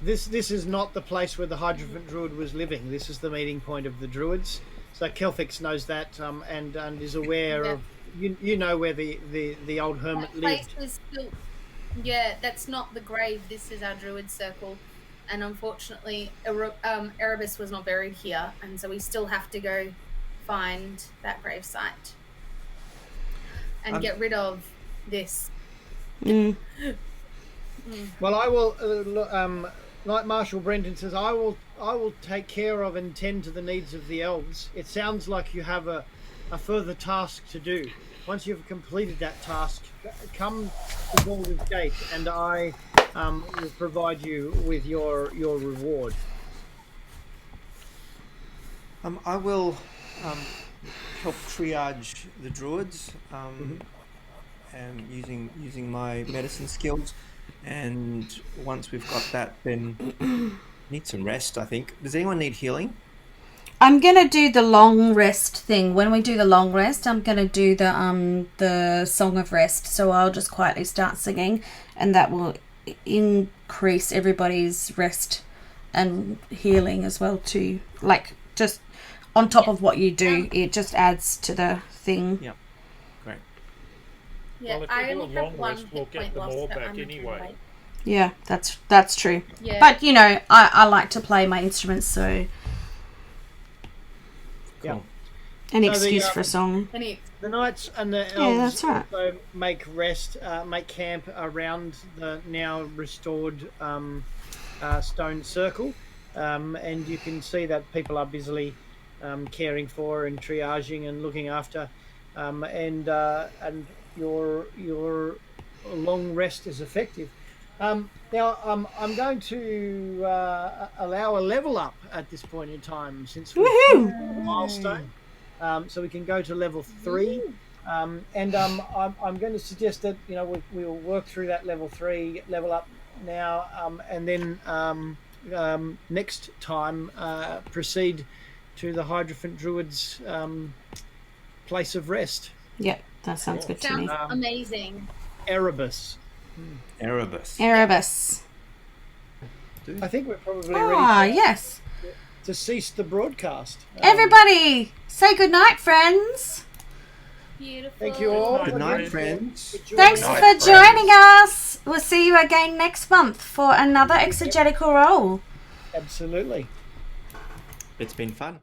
This is not the place where the Hierophant Druid was living. This is the meeting point of the Druids. So Kelfix knows that and is aware of. You know where the old hermit that place lived. Is still, yeah, that's not the grave. This is our druid circle, and unfortunately, Erebus was not buried here, and so we still have to go find that grave site and get rid of this. Well, I will. Knight Marshal Brenton says, I will take care of and tend to the needs of the elves. It sounds like you have a further task to do. Once you've completed that task, come to Baldur's Gate, and I will provide you with your reward. I will help triage the druids, and using my medicine skills. And once we've got that, then need some rest, I think. Does anyone need healing? I'm gonna do the long rest thing. When we do the long rest, I'm gonna do the song of rest. So I'll just quietly start singing, and that will increase everybody's rest and healing as well too. Like just on top of what you do, it just adds to the thing. Yeah. Yeah, Well, if I we do only a have long one rest, we'll hit get point them lost all that back I'm gonna anyway. wait. Yeah, that's true. Yeah. But you know, I like to play my instruments, so Yeah. Cool. an So excuse for a song. Any The knights and the Yeah, elves that's right. also make camp around the now restored stone circle, and you can see that people are busily caring for and triaging and looking after, and your long rest is effective. Now, I'm going to allow a level up at this point in time since we've hit Woohoo! a milestone. So we can go to level 3. And I'm going to suggest that we will work through that level 3 level up now, and then next time proceed to the Hierophant Druid's place of rest, Yep, that sounds good to me. sounds amazing. Erebus. Erebus. Erebus. I think we're probably Ah, ready yes. to cease the broadcast. Everybody, say goodnight, friends. Beautiful. Thank you all. Good night, friends. Thanks Night, for friends. joining us. We'll see you again next month for another exegetical roll. Absolutely. It's been fun.